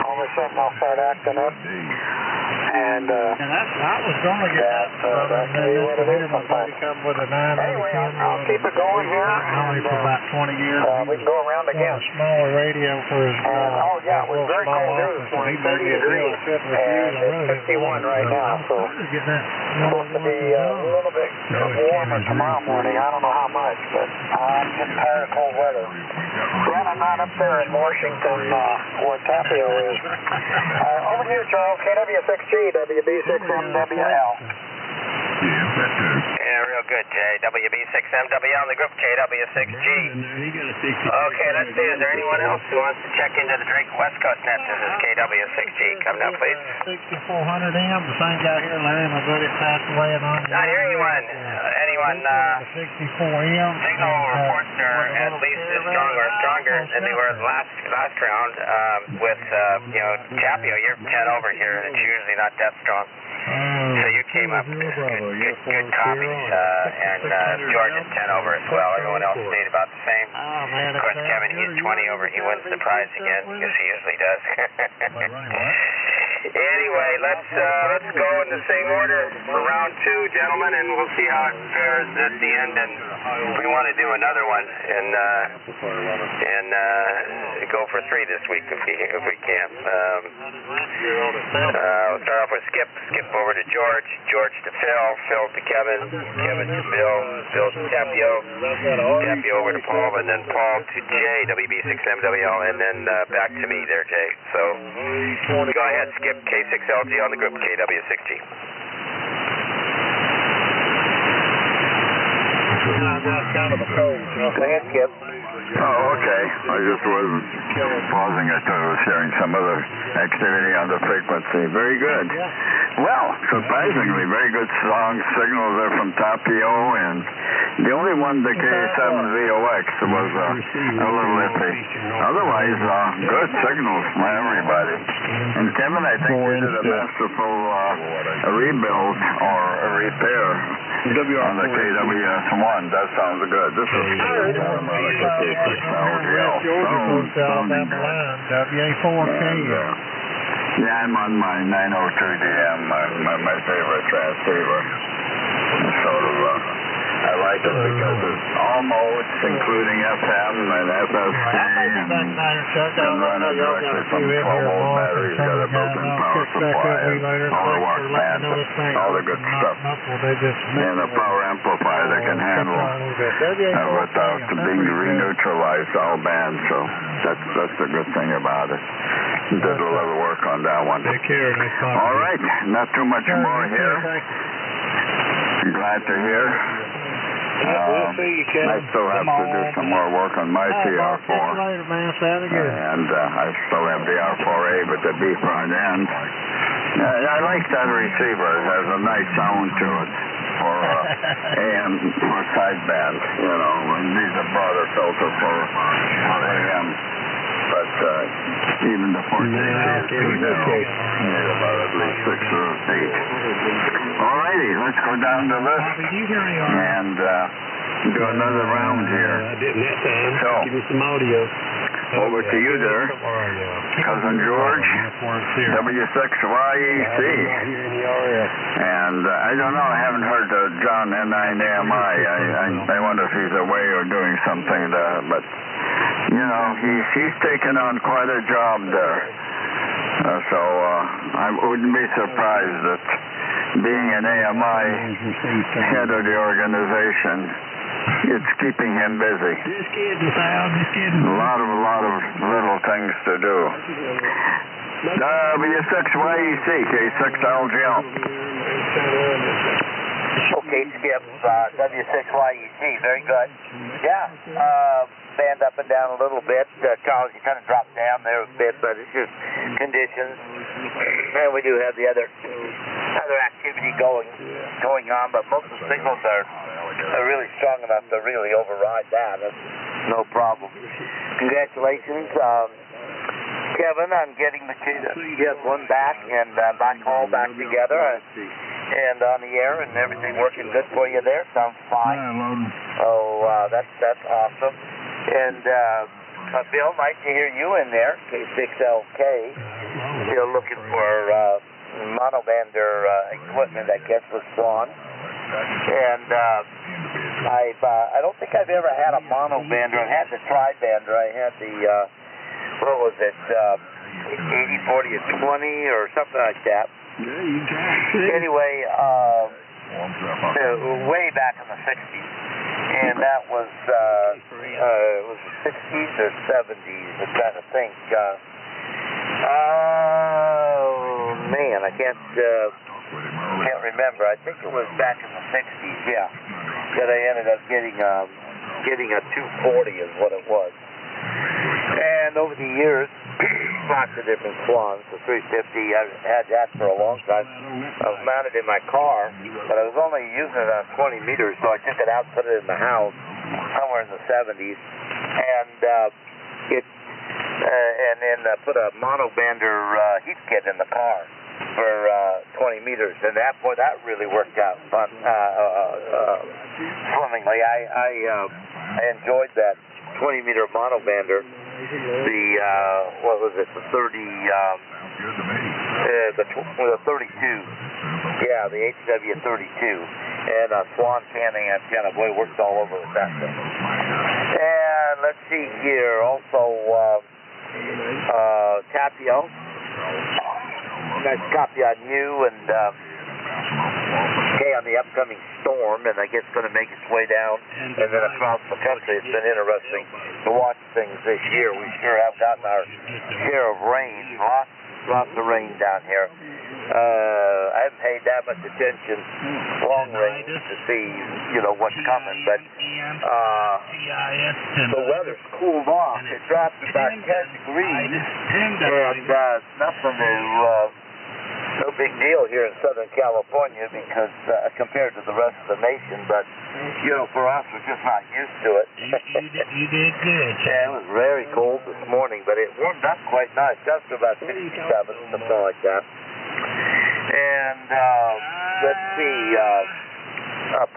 Speaker 12: All of a sudden they'll start acting up. And
Speaker 11: I was going to get
Speaker 12: that's what it is sometimes. Anyway, I'll keep it going here.
Speaker 11: Only for about 20 years.
Speaker 12: We can go around again.
Speaker 11: A smaller radio for his.
Speaker 12: Oh yeah, it was very cold here this morning. 30 degrees, and it's 51 right now. So supposed to be a little bit warmer tomorrow morning. I don't know how much, but I'm getting tired of cold weather. Glad I'm not up there in Washington where Tapio is. Over to you, Charles. KW6G, WB6MWL.
Speaker 5: Yeah, real good, Jay. WB6MWL, the group KW6G. Okay, let's see. Is there anyone else who wants to check into the Drake West Coast net? This is KW6G. Come now, please.
Speaker 11: 6400 amp. The same guy here, Larry, my buddy, passed away.
Speaker 5: Not hearing anyone. Anyone?
Speaker 11: 64 amp.
Speaker 5: Signal reports are at least as strong or stronger than they were last round. With Tapio, you're 10 over here, and it's usually not that strong. So you came up good copy, and George is 10 over as well. Everyone else stayed about the same. Of course, Kevin, he's 20 over. He wins the prize again, because he usually does. Anyway, let's go in the same order for round 2, gentlemen, and we'll see how it fares at the end. And we want to do another one and go for 3 this week if we can. We'll start off with Skip over to George to Phil to Kevin to Bill to Tapio over to Paul, and then Paul to Jay, WB6MWL, and then back to me there, Jay. So go ahead, Skip, K6LG on the group KW6G.
Speaker 12: Go ahead, Skip.
Speaker 3: Oh, okay. I just wasn't pausing. I thought I was hearing some other activity on the frequency. Very good. Well, surprisingly, very good strong signals there from Tapio, and the only one, the K7VOX, was a little iffy. Otherwise, good signals from everybody. And Kevin, I think you did a masterful rebuild or a repair on the KWS-1. That sounds good. This is
Speaker 11: WA4K.
Speaker 3: Yeah, I'm on my 902DM, my favorite transceiver. Sort of, I like it because it's all modes, including FM and FSC, and can run it directly from 12-volt batteries, got a built-in power supply, all the walk pads, all the good stuff. And a power amplifier that can handle without being reneutralized all bands, so that's the good thing about it. Did a little work on that one.
Speaker 11: Take care.
Speaker 3: All right, not too much more here. Glad to hear. I still have to do some more work on my TR4. And I still have the R4A with the B front end. I like that receiver. It has a nice sound to it for AM, for sideband, you know, and needs a broader filter for AM. But even the 14 is too narrow. Need about at least 6 or 8. All righty, let's go down to this and do another round here. So, over to you there, Cousin George, W6YEC. And I don't know, I haven't heard John N9AMI. I wonder if he's away or doing something there, but you know, he's taken on quite a job there. So I wouldn't be surprised that being an AMI head of the organization, it's keeping him busy. A lot of little things to do. W6YEC, K6LGL.
Speaker 1: Okay, Skip, W6YEC, very good. Yeah, band up and down a little bit. Charles, you kind of dropped down there a bit, but it's just conditions. And we do have the other activity going on, but most of the signals are really strong enough to really override that. That's no problem. Congratulations, Kevin, on getting the KWS-1 back and back all back together and on the air and everything working good for you there. Sounds fine. Oh, that's awesome. And Bill, nice to hear you in there, K6LK. Still looking for monobander equipment, I guess, with Swan. And I don't think I've ever had a monobander. I had the tri-bander. I had the what was it, 80, 40, or 20 or something like that. Anyway, way back in the 60s. And that was it was the 60s or 70s, I'm trying to think. Oh, man, I can't remember. I think it was back in the 60s, yeah, that I ended up getting a 240 is what it was. And over the years, lots of different Swans. The 350, I've had that for a long time. I was mounted in my car, but I was only using it on 20 meters, so I took it out, put it in the house somewhere in the 70s, and then put a monobander heat kit in the car for 20 meters, and that really worked out swimmingly. I enjoyed that 20-meter monobander. The what was it? The 32. Yeah, the HW32, and a Swan canning antenna. Boy, worked all over with that thing. And let's see here. Also, Tapio. Nice copy on you, and on the upcoming storm, and I guess it's going to make its way down, and then across the country. It's been interesting to watch things this year. We sure have gotten our share of rain, lots of rain down here. I haven't paid that much attention long range to see, what's coming, but the weather's cooled off. It dropped about 10 degrees, and nothing to no big deal here in Southern California because compared to the rest of the nation, but you know, for us, we're just not used to it.
Speaker 11: You did good.
Speaker 1: Yeah, it was very cold this morning, but it warmed up quite nice. Got to about 67, something like that. And let's see,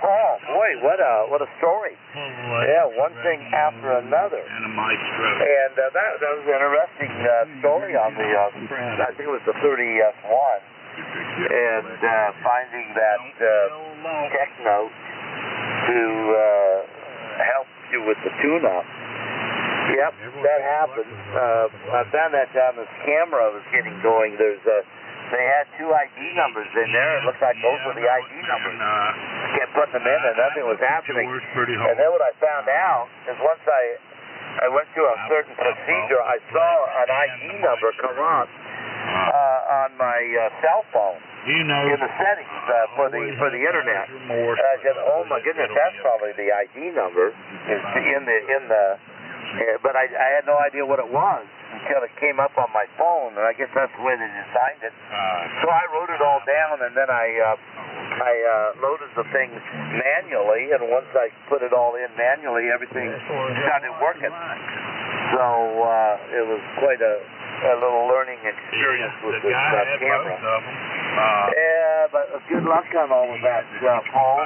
Speaker 1: Paul, boy, what a story. Yeah, one thing after another.
Speaker 6: And a maestro.
Speaker 1: And that was an interesting story on the, I think it was the 30S1, and finding that tech note to help you with the tune-up. Yep, that happened. I found that time this camera was getting going. They had 2 ID numbers in there. It looked like those were the ID numbers. Kept putting them in and nothing was happening. And then what I found out is once I went through a certain procedure, I saw an ID number come up on my cell phone in the settings for the internet. I said, oh my goodness, that's probably the ID number but I had no idea what it was until it came up on my phone, and I guess that's the way they designed it. So I wrote it all down, and then I loaded the things manually, and once I put it all in manually, everything started working. So it was quite a little learning experience with this camera. Yeah, but good luck on all of that, Paul.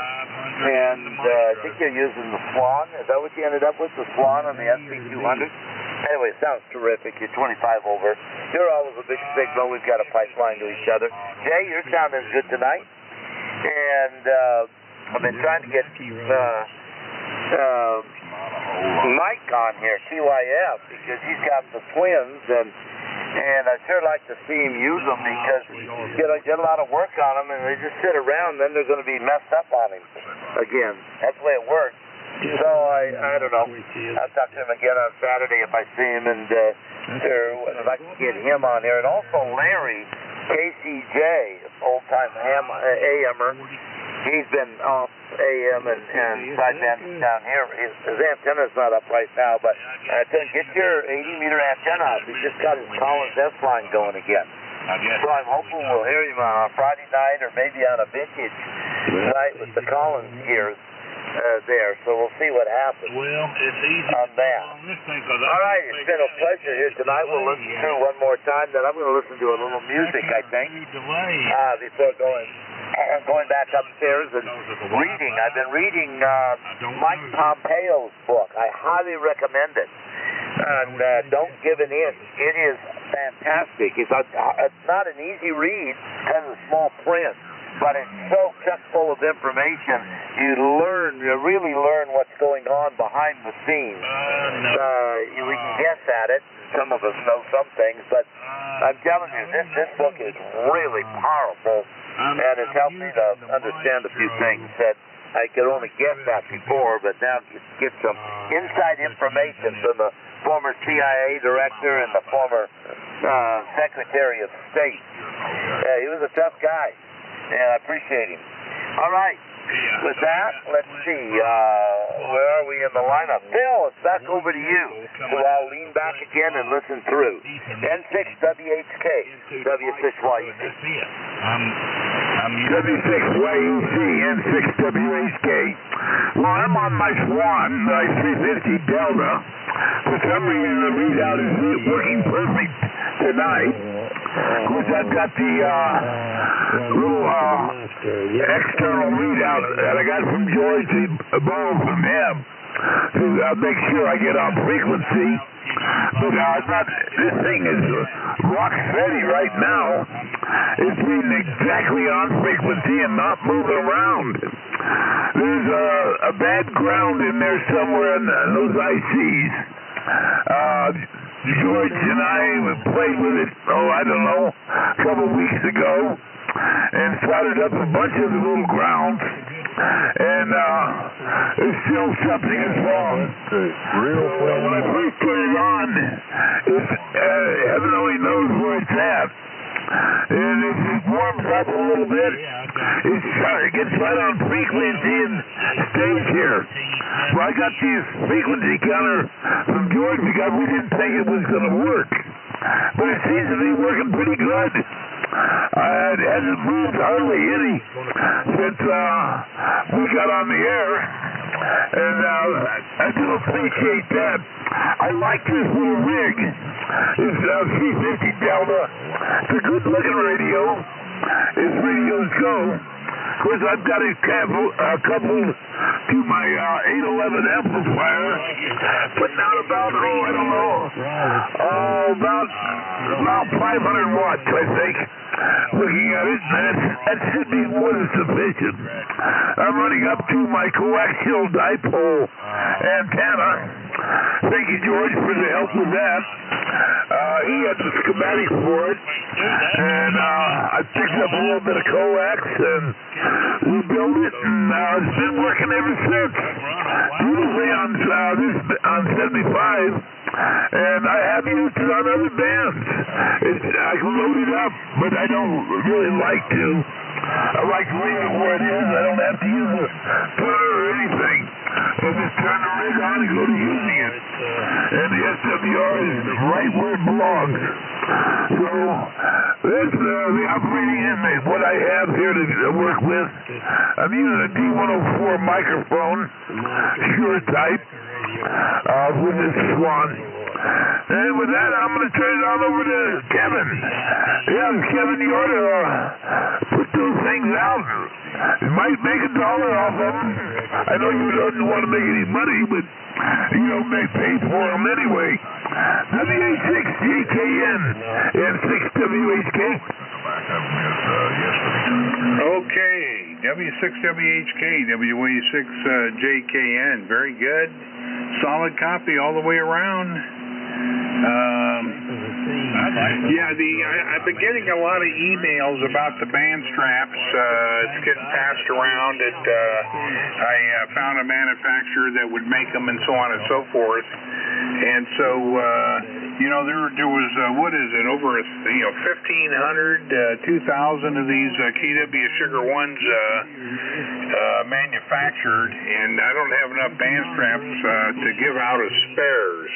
Speaker 1: And I think you're using the Swan. Is that what you ended up with, the Swan on the SP200? Anyway, it sounds terrific. You're 25 over. You're always a big signal. We've got a pipeline to each other. Jay, you're sounding good tonight. And I've been trying to get Mike on here, TYF, because he's got the twins, and I'd sure like to see him use them because get a lot of work on them, and they just sit around, then they're going to be messed up on him again. That's the way it works. So I don't know. I'll talk to him again on Saturday if I see him, and if I can get him on here. And also Larry, KCJ, old-time AMer. He's been off AM and sideband down here. His antenna's not up right now, but get your 80-meter antenna up. He's just got his Collins S line going again. So I'm hoping we'll hear him on a Friday night or maybe on a vintage night with the Collins gears there. So we'll see what happens on that. All right, it's been a pleasure here tonight. We'll listen through one more time. Then I'm going to listen to a little music, I think, before going back upstairs and reading. I've been reading Mike Pompeo's book. I highly recommend it. And don't give an inch. It is fantastic. It's not an easy read because of the small print, but it's so chock full of information. You really learn what's going on behind the scenes. We can guess at it. Some of us know some things, but I'm telling you, this book is really powerful. And it's helped me to understand a few things that I could only guess at before, but now get some inside information from the former CIA director and the former Secretary of State. He was a tough guy, and I appreciate him. All right. With that, let's see, where are we in the lineup? Phil, it's back over to you. So I'll lean back again and listen through. N6WHK, W6YEC.
Speaker 6: W6YEC, N6WHK. Well, I'm on my Swan, my 350 Delta. For some reason, the readout is working perfect tonight. Of course, I've got the little external readout that I got from George to borrow from him to make sure I get on frequency. But this thing is rock steady right now. It's reading exactly on frequency and not moving around. There's a bad ground in there somewhere in those ICs. George and I played with it, I don't know, a couple weeks ago, and started up a bunch of the little grounds, and there's still something is wrong. Well, when I first put it on, heaven only knows where it's at. And if it warms up a little bit, it gets right on frequency and stays here. Well, I got this frequency counter from George because we didn't think it was going to work. But it seems to be working pretty good. I hadn't moved hardly any since we got on the air, and I do appreciate that. I like this little rig. It's C50 Delta. It's a good looking radio. It's radios go. Of course, I've got it coupled to my 811 amplifier, putting out about, I don't know, about 500 watts, I think. Looking at it, that should be more than sufficient. I'm running up to my coaxial dipole antenna. Thank you, George, for the help with that. He had the schematic for it, and I picked up a little bit of coax and rebuilt it, and it's been working ever since. Beautifully on 75, and I have used it on other bands. I can load it up, but I don't really like to. I like to leave it where it is. I don't have to use a printer or anything. I just turn the rig on and go to using it. And the SWR is right where it belongs. So that's the operating inmate. What I have here to work with, I'm using a D104 microphone, Shure type, with this Swan. And with that, I'm going to turn it on over to Kevin. Yeah, Kevin, you ought to put those things out. You might make $1 off of them. I know you don't want to make any money, but you don't make pay for them anyway. WA6JKN and 6WHK.
Speaker 2: Okay, W6WHK, WA6JKN. Very good. Solid copy all the way around. I've been getting a lot of emails about the band straps. It's getting passed around. I found a manufacturer that would make them and so on and so forth. And so, there was, what is it, over 1,500, 2,000 of these KW Sugar Ones manufactured, and I don't have enough band straps to give out as spares.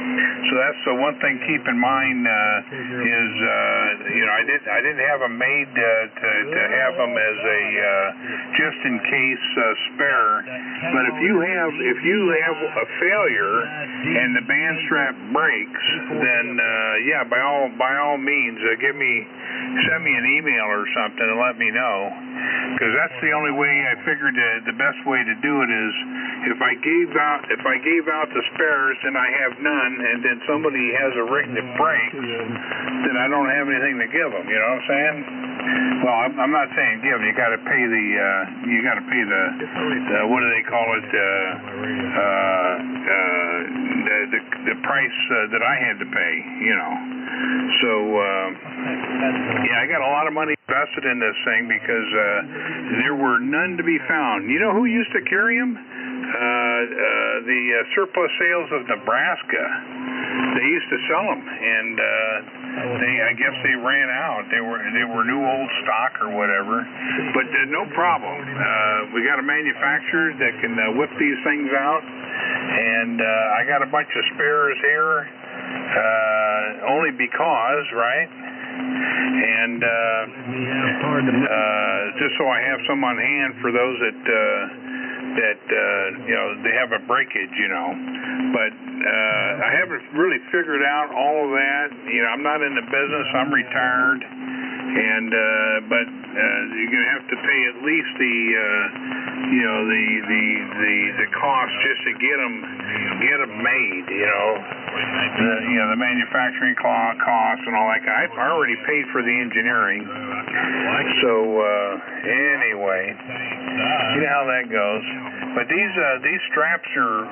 Speaker 2: So that's the one thing keep in mind is I didn't have them made to have them as a just in case spare. But if you have a failure and the band strap breaks, then by all means send me an email or something and let me know, because that's the only way I figured the best way to do it is if I gave out the spares and I have none, and then somebody has a rig that breaks, then I don't have anything to give them. You know what I'm saying? Well, I'm not saying give. You got to pay the what do they call it? The price that I had to pay. So I got a lot of money invested in this thing because there were none to be found. You know who used to carry them? The surplus sales of Nebraska. They used to sell them, and I guess they ran out. They were new old stock or whatever, but no problem. We got a manufacturer that can whip these things out, and I got a bunch of spares here, only because, right? And just so I have some on hand for those that they have a breakage, but I haven't really figured out all of that. I'm not in the business. I'm retired, and but you're gonna have to pay at least the cost just to get them made. The manufacturing costs and all that. I've already paid for the engineering. So anyway, you know how that goes. But these straps are.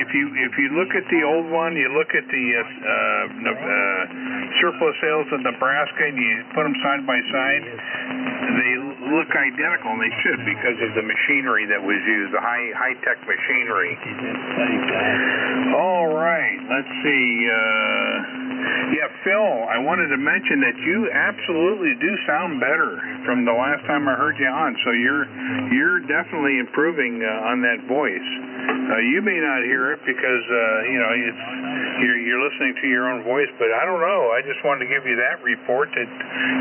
Speaker 2: If you look at the old one, you look at the surplus sales of Nebraska, and you put them side by side, they look identical, and they should, because of the machinery that was used, the high-tech machinery. All right, let's see. Phil, I wanted to mention that you absolutely do sound better from the last time I heard you on, so you're definitely improving on that voice. You may not hear it because you're listening to your own voice, but I don't know. I just wanted to give you that report that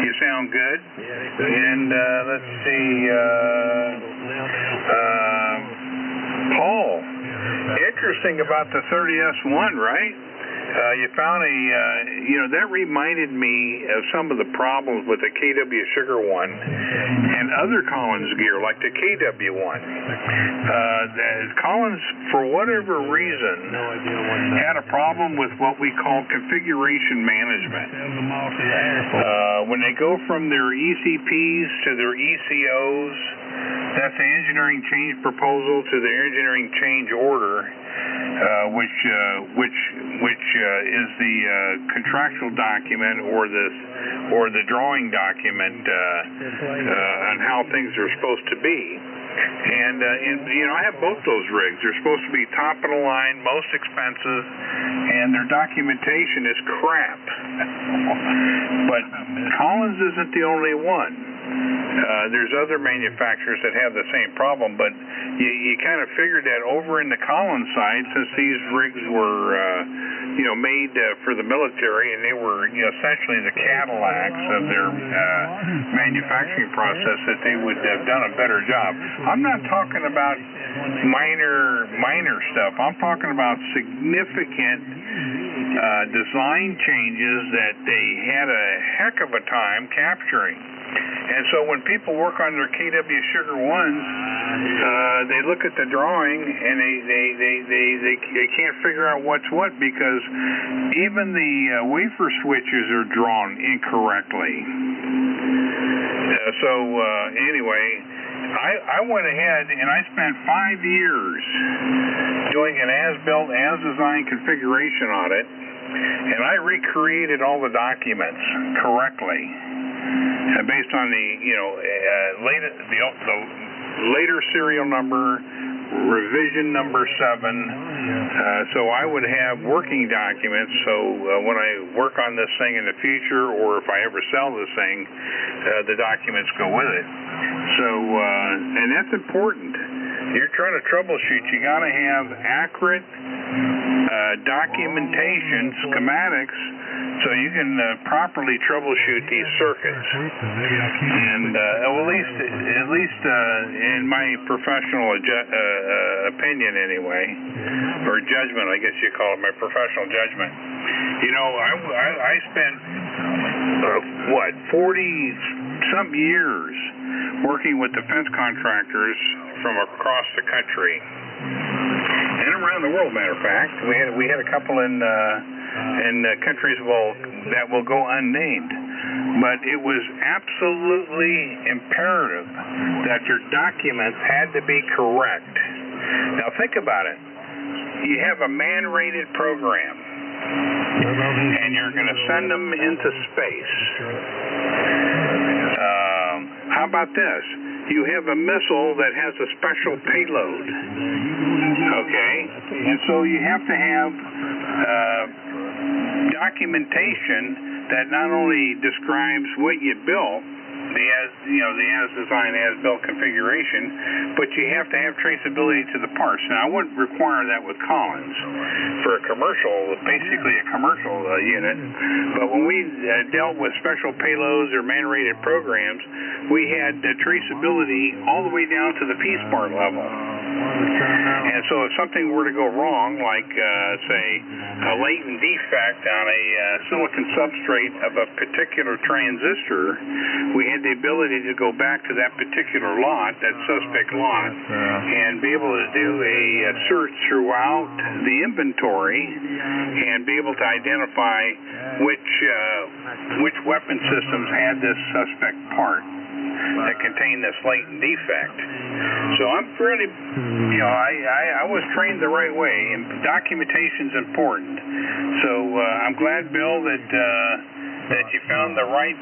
Speaker 2: you sound good. And let's see, Paul. Interesting about the 30S1, right? You found that reminded me of some of the problems with the KW Sugar 1 and other Collins gear, like the KW1. Collins, for whatever reason, had a problem with what we call configuration management. When they go from their ECPs to their ECOs, that's the engineering change proposal to the engineering change order, which is the contractual document or the drawing document on how things are supposed to be. And I have both those rigs. They're supposed to be top of the line, most expensive, and their documentation is crap. But Collins isn't the only one. There's other manufacturers that have the same problem, but you kind of figured that over in the Collins side, since these rigs were made for the military, and they were essentially the Cadillacs of their manufacturing process, that they would have done a better job. I'm not talking about minor stuff. I'm talking about significant design changes that they had a heck of a time capturing. And so when people work on their KW Sugar 1s, they look at the drawing and they can't figure out what's what, because even the wafer switches are drawn incorrectly. Anyway, I went ahead and I spent 5 years doing an as-built, as-designed configuration audit, and I recreated all the documents correctly. Based on the later serial number, revision number 7. So I would have working documents. So when I work on this thing in the future, or if I ever sell this thing, the documents go with it. So and that's important. You're trying to troubleshoot. You got to have accurate documentation, schematics, so you can properly troubleshoot these circuits. And at least in my professional opinion, anyway, or judgment, I guess you call it, my professional judgment. I spent 40-some years working with defense contractors from across the country and around the world. Matter of fact, we had a couple in countries that will go unnamed, but it was absolutely imperative that your documents had to be correct. Now think about it. You have a man-rated program, and you're going to send them into space. How about this? You have a missile that has a special payload, okay? And so you have to have documentation that not only describes what you built, the as-designed, as-built configuration, but you have to have traceability to the parts. Now, I wouldn't require that with Collins for a commercial, basically a commercial unit, but when we dealt with special payloads or man-rated programs, we had traceability all the way down to the piece part level. And so if something were to go wrong, like, say, a latent defect on a silicon substrate of a particular transistor, we had the ability to go back to that particular lot, that suspect lot, and be able to do a search throughout the inventory and be able to identify which weapon systems had this suspect part that contained this latent defect. So I'm pretty, I was trained the right way, and documentation's important. So I'm glad, Bill, that you found the right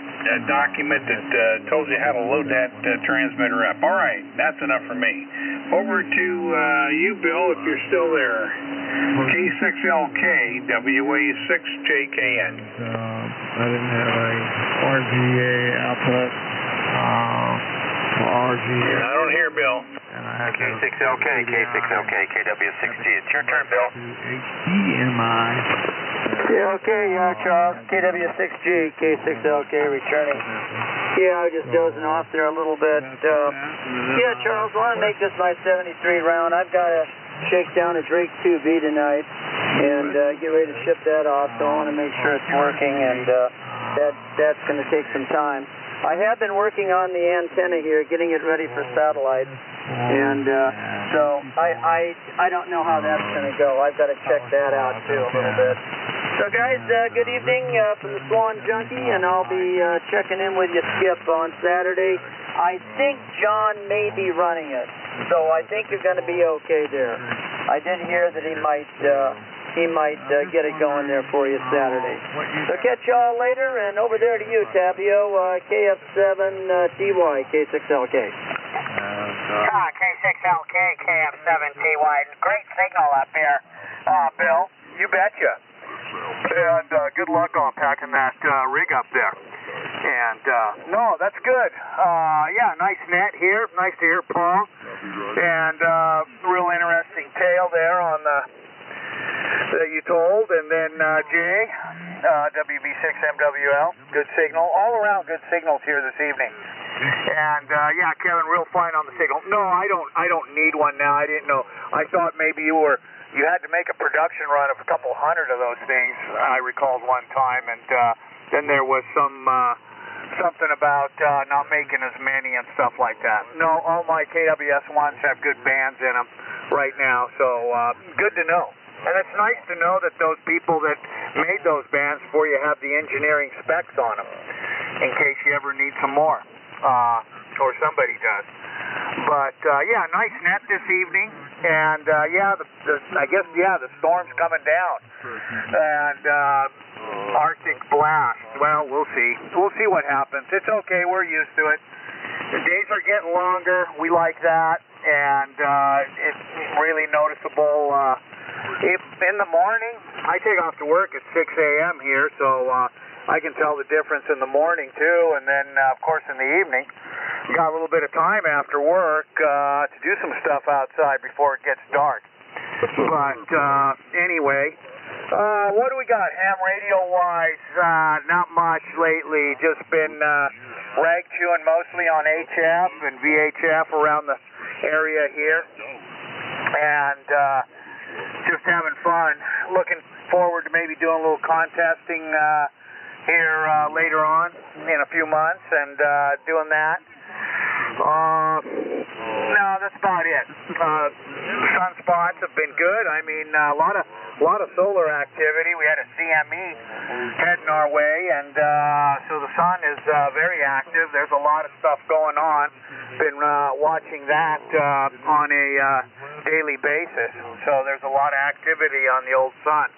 Speaker 2: document that told you how to load that transmitter up. All right, that's enough for me. Over to you, Bill, if you're still there. K6LK, WA6JKN.
Speaker 11: I didn't have a RGA output.
Speaker 2: I don't hear Bill.
Speaker 5: K6LK, K6LK, KW6G. It's your turn, Bill.
Speaker 7: Yeah, okay, Charles. KW6G, K6LK returning. Yeah, I was just dozing off there a little bit. Yeah, Charles, I want to make this my 73 round. I've got to shake down a Drake 2B tonight and get ready to ship that off, so I want to make sure it's working, and that's going to take some time. I have been working on the antenna here, getting it ready for satellite, and so I don't know how that's going to go. I've got to check that out too a little bit. So guys, good evening from the Swan Junkie, and I'll be checking in with you, Skip, on Saturday. I think John may be running it, so I think you're going to be okay there. I did hear that he might get it going there for you Saturday. So catch y'all later, and over there to you, Tapio, KF7TY, K6LK.
Speaker 9: K6LK, KF7TY. Great signal up here, Bill.
Speaker 8: You betcha. And good luck on packing that rig up there. And no, that's good. Yeah, nice net here. Nice to hear Paul. And real interesting tale there on the that you told. And then Jay, WB6MWL, good signal. All around good signals here this evening. And yeah, Kevin, real fine on the signal. No, I don't need one now. I didn't know. I thought maybe you had to make a production run of a couple hundred of those things, I recalled one time, and then there was something about not making as many and stuff like that. No, all my KWS-1s have good bands in them right now, so good to know. And it's nice to know that those people that made those bands for you have the engineering specs on them, in case you ever need some more, or somebody does. But yeah, nice net this evening, and yeah, I guess the storm's coming down, and Arctic blast. Well, we'll see. We'll see what happens. It's okay. We're used to it. The days are getting longer. We like that, and it's really noticeable. If in the morning, I take off to work at 6 a.m. here, so I can tell the difference in the morning too, and then of course in the evening. Got a little bit of time after work to do some stuff outside before it gets dark. But anyway, what do we got ham radio-wise? Not much lately. Just been rag chewing mostly on HF and VHF around the area here. And just having fun. Looking forward to maybe doing a little contesting here later on in a few months and doing that. No, that's about it. Sunspots have been good. I mean, a lot of solar activity. We had a CME heading our way, and so the sun is very active. There's a lot of stuff going on. Been watching that on a daily basis. So there's a lot of activity on the old sun.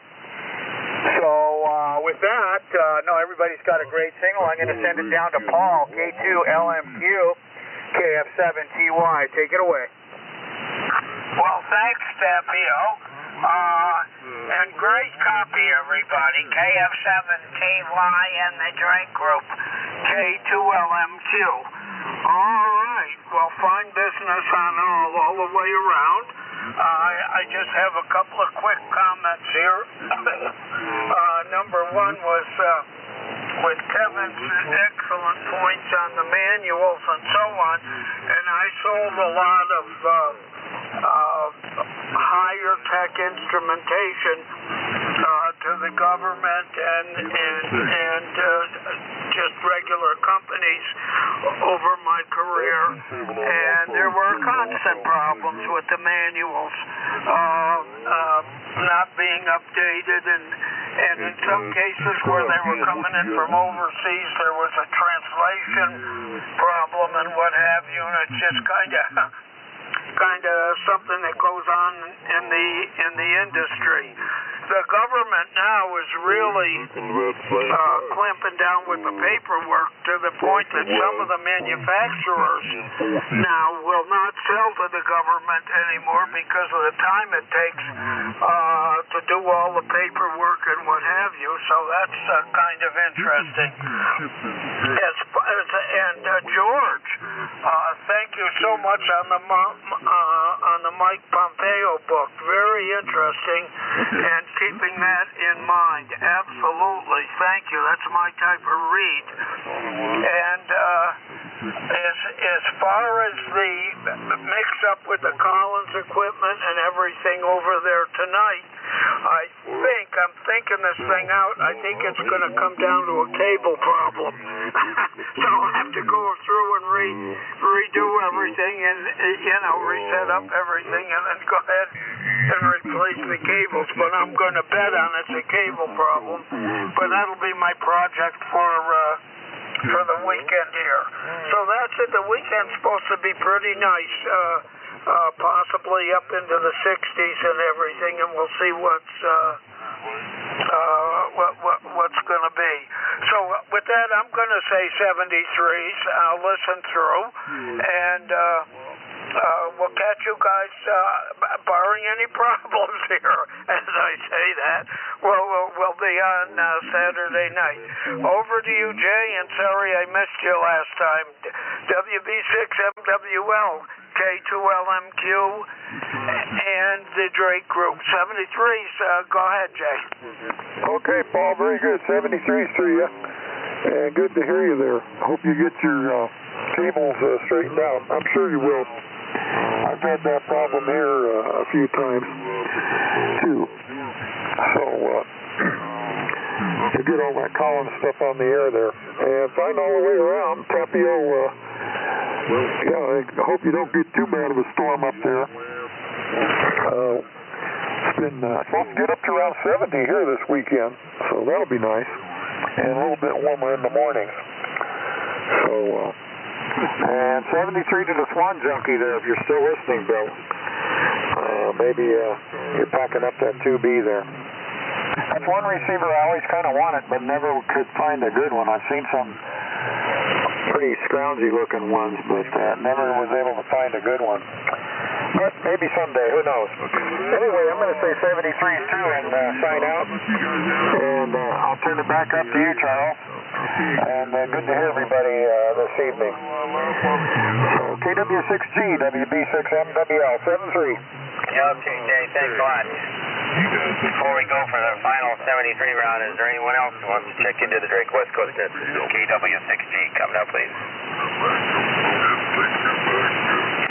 Speaker 8: So with that, no, everybody's got a great signal. I'm going to send it down to Paul, K2LMQ. KF7TY, take it away.
Speaker 10: Well, thanks, Tapio. And great copy, everybody. KF7TY and the Drake Group, K2LMQ. All right. Well, fine business on all the way around. I just have a couple of quick comments here. Number one was with Kevin's excellent points on the manuals and so on, and I sold a lot of higher tech instrumentation to the government and just regular companies over my career, and there were constant problems with the manuals not being updated, and in some cases where they were coming in from overseas, there was a translation problem and what have you, and it's just kind of something that goes on in the industry. The government now is really clamping down with the paperwork to the point that some of the manufacturers now will not sell to the government anymore because of the time it takes to do all the paperwork and what have you. So that's kind of interesting. And George, you so much on the Mike Pompeo book. Very interesting, and keeping that in mind. Absolutely. Thank you. That's my type of read. And as far as the mix-up with the Collins equipment and everything over there tonight, I'm thinking this thing out. I think it's going to come down to a cable problem. So I'll have to go through and redo everything and, reset up everything and then go ahead and replace the cables. But I'm going to bet on it's a cable problem. But that'll be my project for the weekend here. So that's it. The weekend's supposed to be pretty nice. Possibly up into the 60s and everything, and we'll see what's going to be. So with that, I'm going to say 73s. I'll listen through, and we'll catch you guys, barring any problems here, as I say that. We'll be on Saturday night. Over to you, Jay, and sorry I missed you last time. WB6MWL, K2LMQ, and the Drake Group. 73s, go ahead, Jay.
Speaker 12: Okay, Paul, very good. 73s to you. And good to hear you there. Hope you get your cables straightened out. I'm sure you will. I've had that problem here a few times, too. So, you get all that Collins stuff on the air there. And find all the way around. Tapio, I hope you don't get too bad of a storm up there. It's been supposed to get up to around 70 here this weekend, so that'll be nice. And a little bit warmer in the mornings. So, and 73 to the Swan Junkie there, if you're still listening, Bill. Maybe you're packing up that 2B there. That's one receiver I always kind of wanted, but never could find a good one. I've seen some pretty scroungy looking ones, but never was able to find a good one. But maybe someday, who knows. Anyway, I'm going to say 73s too and sign out. And I'll turn it back up to you, Charles. And good to hear everybody this evening. So, KW6G, WB6MWL, 73.
Speaker 5: Yeah, okay, Jay, thanks a lot. Before we go for the final 73 round, is there anyone else who wants to check into the Drake West Coast Net? This is KW6G. Coming up, please.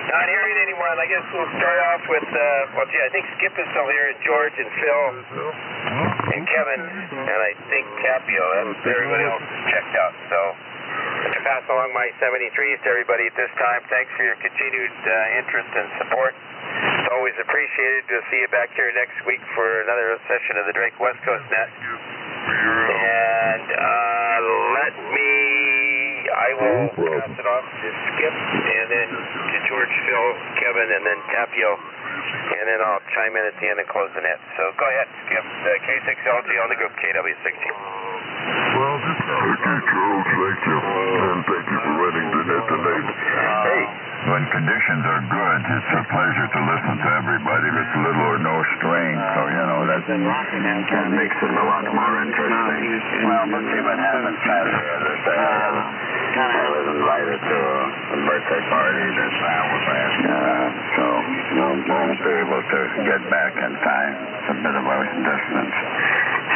Speaker 5: Not hearing anyone. I guess we'll start off with, I think Skip is still here, George and Phil and Kevin, and I think Tapio. Everybody else is checked out. So I can pass along my 73s to everybody at this time. Thanks for your continued interest and support. It's always appreciated. We'll see you back here next week for another session of the Drake West Coast Net. And I will pass it off to Skip, and then to George, Phil, Kevin, and then Tapio, and then I'll chime in at the end and close the net. So go ahead, Skip. K6LG on the group, KW6G.
Speaker 6: Well, okay, Charles, thank you. And thank you for running the net tonight. Hey, when conditions are good, it's a pleasure to listen to everybody with little or no strain. So, that makes it a lot more interesting. Well, let's see what happens Saturday. I was invited to a birthday party that Sal was at. So, won't be able to get back in time. It's a bit of a distance.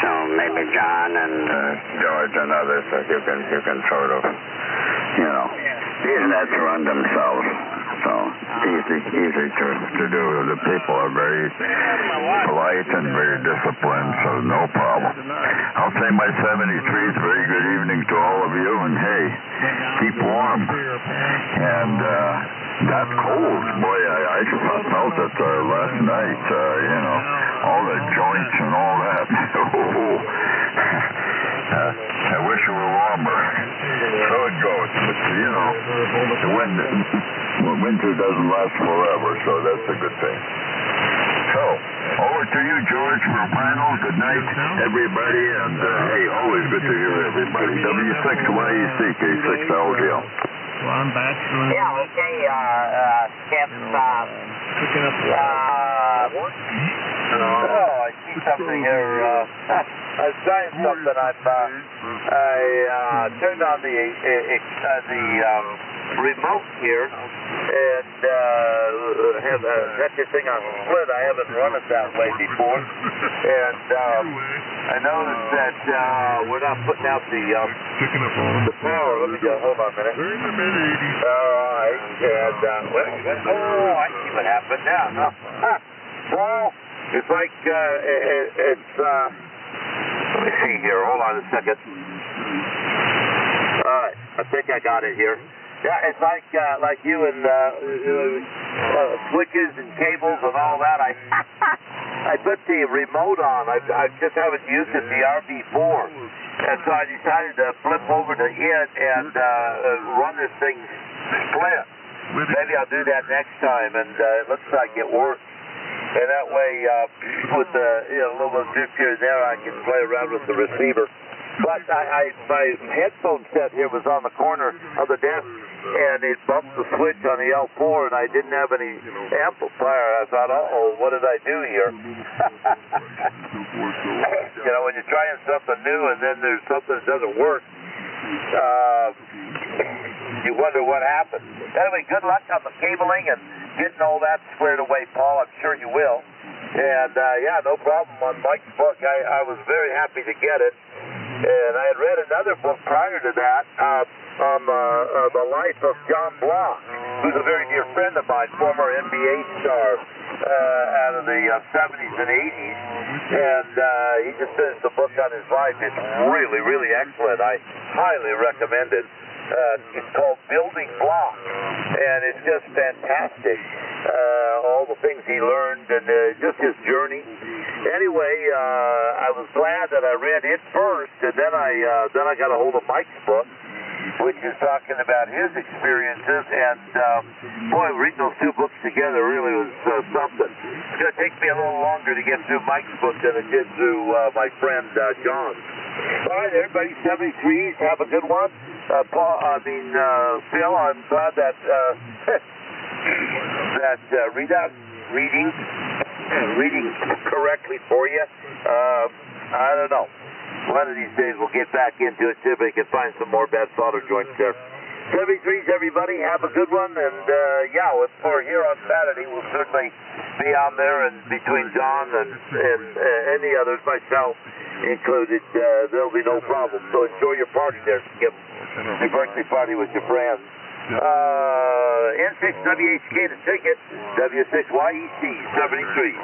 Speaker 6: So maybe John and George and others, you can sort of, these nets run themselves. So easy to do. The people are very polite and very disciplined, so no problem. I'll say my 73s. Very good evening to all of you, and hey, keep warm. And that cold, boy, I felt it last night. All the joints and all that. I wish it were warmer. So it goes. But, the winter doesn't last forever, so that's a good thing. So, over to you, George, for final. Good night, everybody, and hey, always good to hear everybody. W6YEC, K6LGL.
Speaker 11: Well, I'm back.
Speaker 9: Yeah, okay, Skip,
Speaker 1: I see something here. I was trying something. I turned on the remote here and have got this thing on split. I haven't run it that way before. And I noticed that we're not putting out the power. Let me go, hold on a minute. Alright, and I see what happened now. No. Well, it's like, let me see here, hold on a second. Alright, I think I got it here. Yeah, it's like you and switches and cables and all that. I put the remote on. I just haven't used it, the RV4. And so I decided to flip over to it and run this thing split. Maybe I'll do that next time, and it looks like it works. And that way, with a little bit of drift here and there, I can play around with the receiver. But my headphone set here was on the corner of the desk, and it bumped the switch on the L4, and I didn't have any amplifier. I thought, uh-oh, what did I do here? When you're trying something new and then there's something that doesn't work, you wonder what happened. Anyway, good luck on the cabling and getting all that squared away, Paul. I'm sure you will. And, no problem on Mike's book. I was very happy to get it. And I had read another book prior to that on the life of John Block, who's a very dear friend of mine, former NBA star out of the 70s and 80s. And he just finished a book on his life. It's really, really excellent. I highly recommend it. It's called Building Block, and it's just fantastic. All the things he learned and just his journey. Anyway, I was glad that I read it first, and then I got a hold of Mike's book, which is talking about his experiences. And boy, reading those two books together really was something. It's going to take me a little longer to get through Mike's book than it did through my friend John's. All right, everybody, 73s, have a good one. Phil, I'm glad that reading correctly for you. I don't know. One of these days we'll get back into it, see if we can find some more bad solder joints there. 73s, everybody, have a good one. And for here on Saturday, we'll certainly be on there, and between John and any others, myself included, there'll be no problem. So enjoy your party there, Skip. Your birthday party with your friends. N6WHK to ticket, W6YEC 73.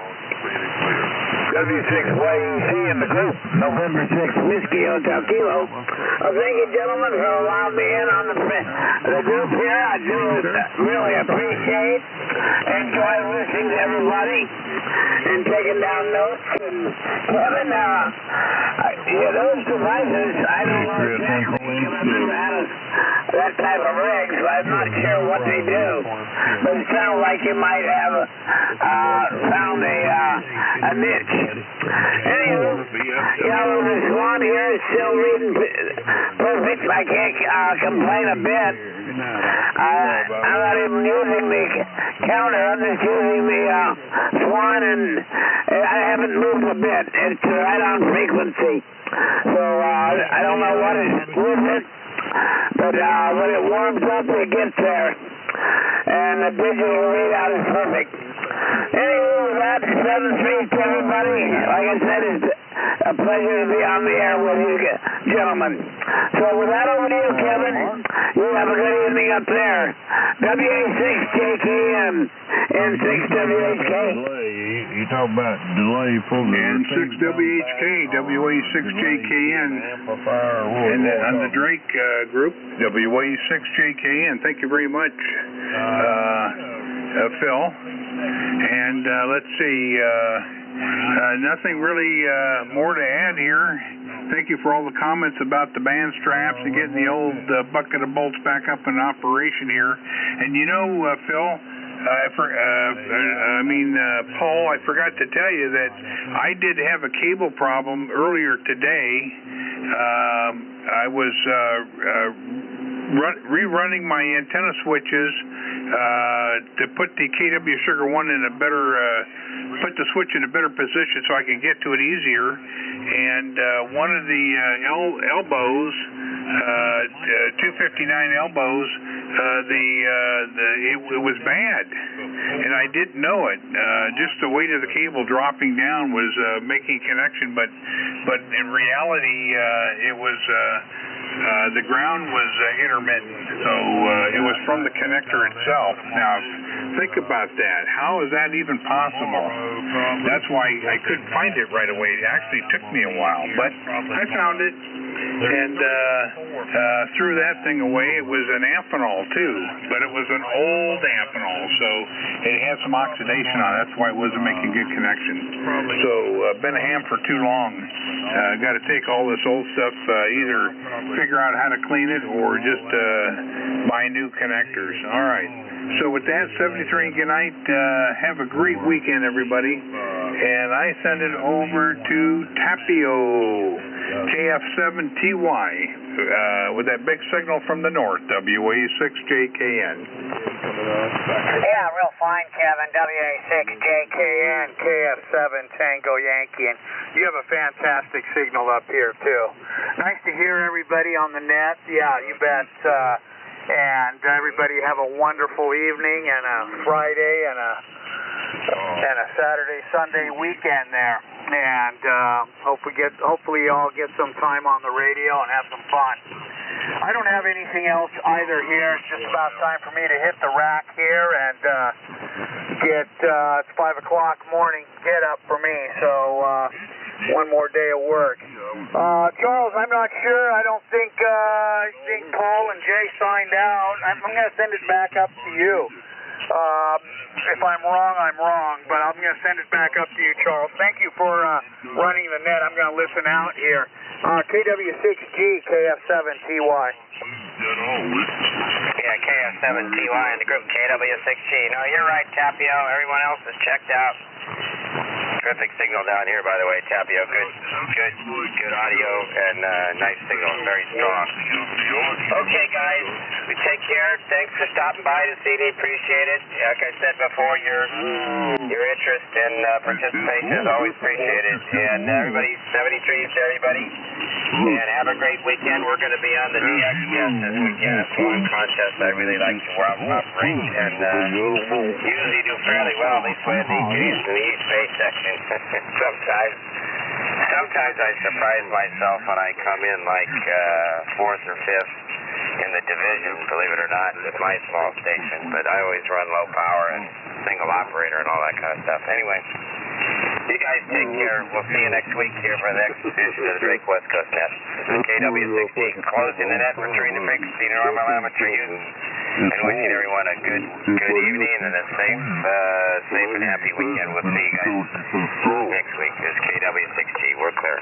Speaker 12: W6YEC in the group, November 6th, Whiskey Hotel Kilo. Thank you, gentlemen, for allowing me in on the group here. I do really appreciate, enjoy listening to everybody and taking down notes. And Kevin, those devices, I don't know exactly if I've ever had that type of rig, so I'm not sure what they do. But it sounds like you might have found a niche. Anyway, this one here is still reading perfect. I can't complain a bit. I'm not even using the counter. I'm just using the Swan, and I haven't moved a bit. It's right on frequency. So I don't know what it's with it, but when it warms up, it gets there. And the digital readout is perfect. Anyway, with that, 7-3 to everybody. Like I said, it's a pleasure to be on the air with you gentlemen. So with that, over to you, Kevin. You have a good evening up there. WA6JKM, N6WHK.
Speaker 6: You talk about delay for the
Speaker 2: N6WHK, WA6JKN, and on the Drake group, WA6JKN. Thank you very much, Phil. And let's see, nothing really more to add here. Thank you for all the comments about the band straps and getting the old bucket of bolts back up in operation here. And Phil, Paul, I forgot to tell you that I did have a cable problem earlier today. I was rerunning my antenna switches to put the KW Sugar 1 in a better, put the switch in a better position so I can get to it easier. And one of the elbows, 2 59 elbows, it was bad, and I didn't know it. Just the weight of the cable dropping down was making connection, but in reality, it was the ground was intermittent, so it was from the connector itself. Now, think about that. How is that even possible? That's why I couldn't find it right away. It actually took me a while, but I found it. And threw that thing away. It was an Amphenol too, but it was an old Amphenol, so it had some oxidation on it. That's why it wasn't making good connection. So been a ham for too long. Got to take all this old stuff, either figure out how to clean it or just buy new connectors. All right. So with that, 73 good night. Have a great weekend, everybody. And I send it over to Tapio, KF7TY, with that big signal from the north, WA6JKN.
Speaker 9: Yeah, real fine, Kevin. WA6JKN, KF7 Tango Yankee, and you have a fantastic signal up here, too. Nice to hear everybody on the net. Yeah, you bet. And everybody have a wonderful evening and a Friday and a Saturday, Sunday weekend there. And hopefully you all get some time on the radio and have some fun. I don't have anything else either here. It's just about time for me to hit the rack here and it's 5 o'clock morning get up for me. So one more day of work. Charles, I'm not sure. I don't think Paul and Jay signed out. I'm going to send it back up to you. If I'm wrong, I'm wrong, but I'm going to send it back up to you, Charles. Thank you for running the net. I'm going to listen out here. KW6G, KF7TY.
Speaker 5: Yeah, KF7TY in the group KW6G. No, you're right, Tapio. Everyone else is checked out. Terrific signal down here, by the way, Tapio. Good audio and nice signal, very strong. Okay, guys, we take care. Thanks for stopping by this evening. Appreciate it. Like I said before, your interest and participation is always appreciated. And everybody, 73s to everybody. And have a great weekend. We're going to be on the DXS this weekend. It's a long contest. I really like to operate and usually do fairly well. At least with the East Bay section. Sometimes I surprise myself when I come in like 4th or 5th in the division, believe it or not, with my small station. But I always run low power and single operator and all that kind of stuff. Anyway, you guys take care. We'll see you next week here for the next edition of the Drake West Coast Net. This is KW6G closing the net, returning the frequency to normal amateur use, and wishing everyone a good evening and a safe and happy weekend. We'll see you guys next week. This is KW6G. We're clear.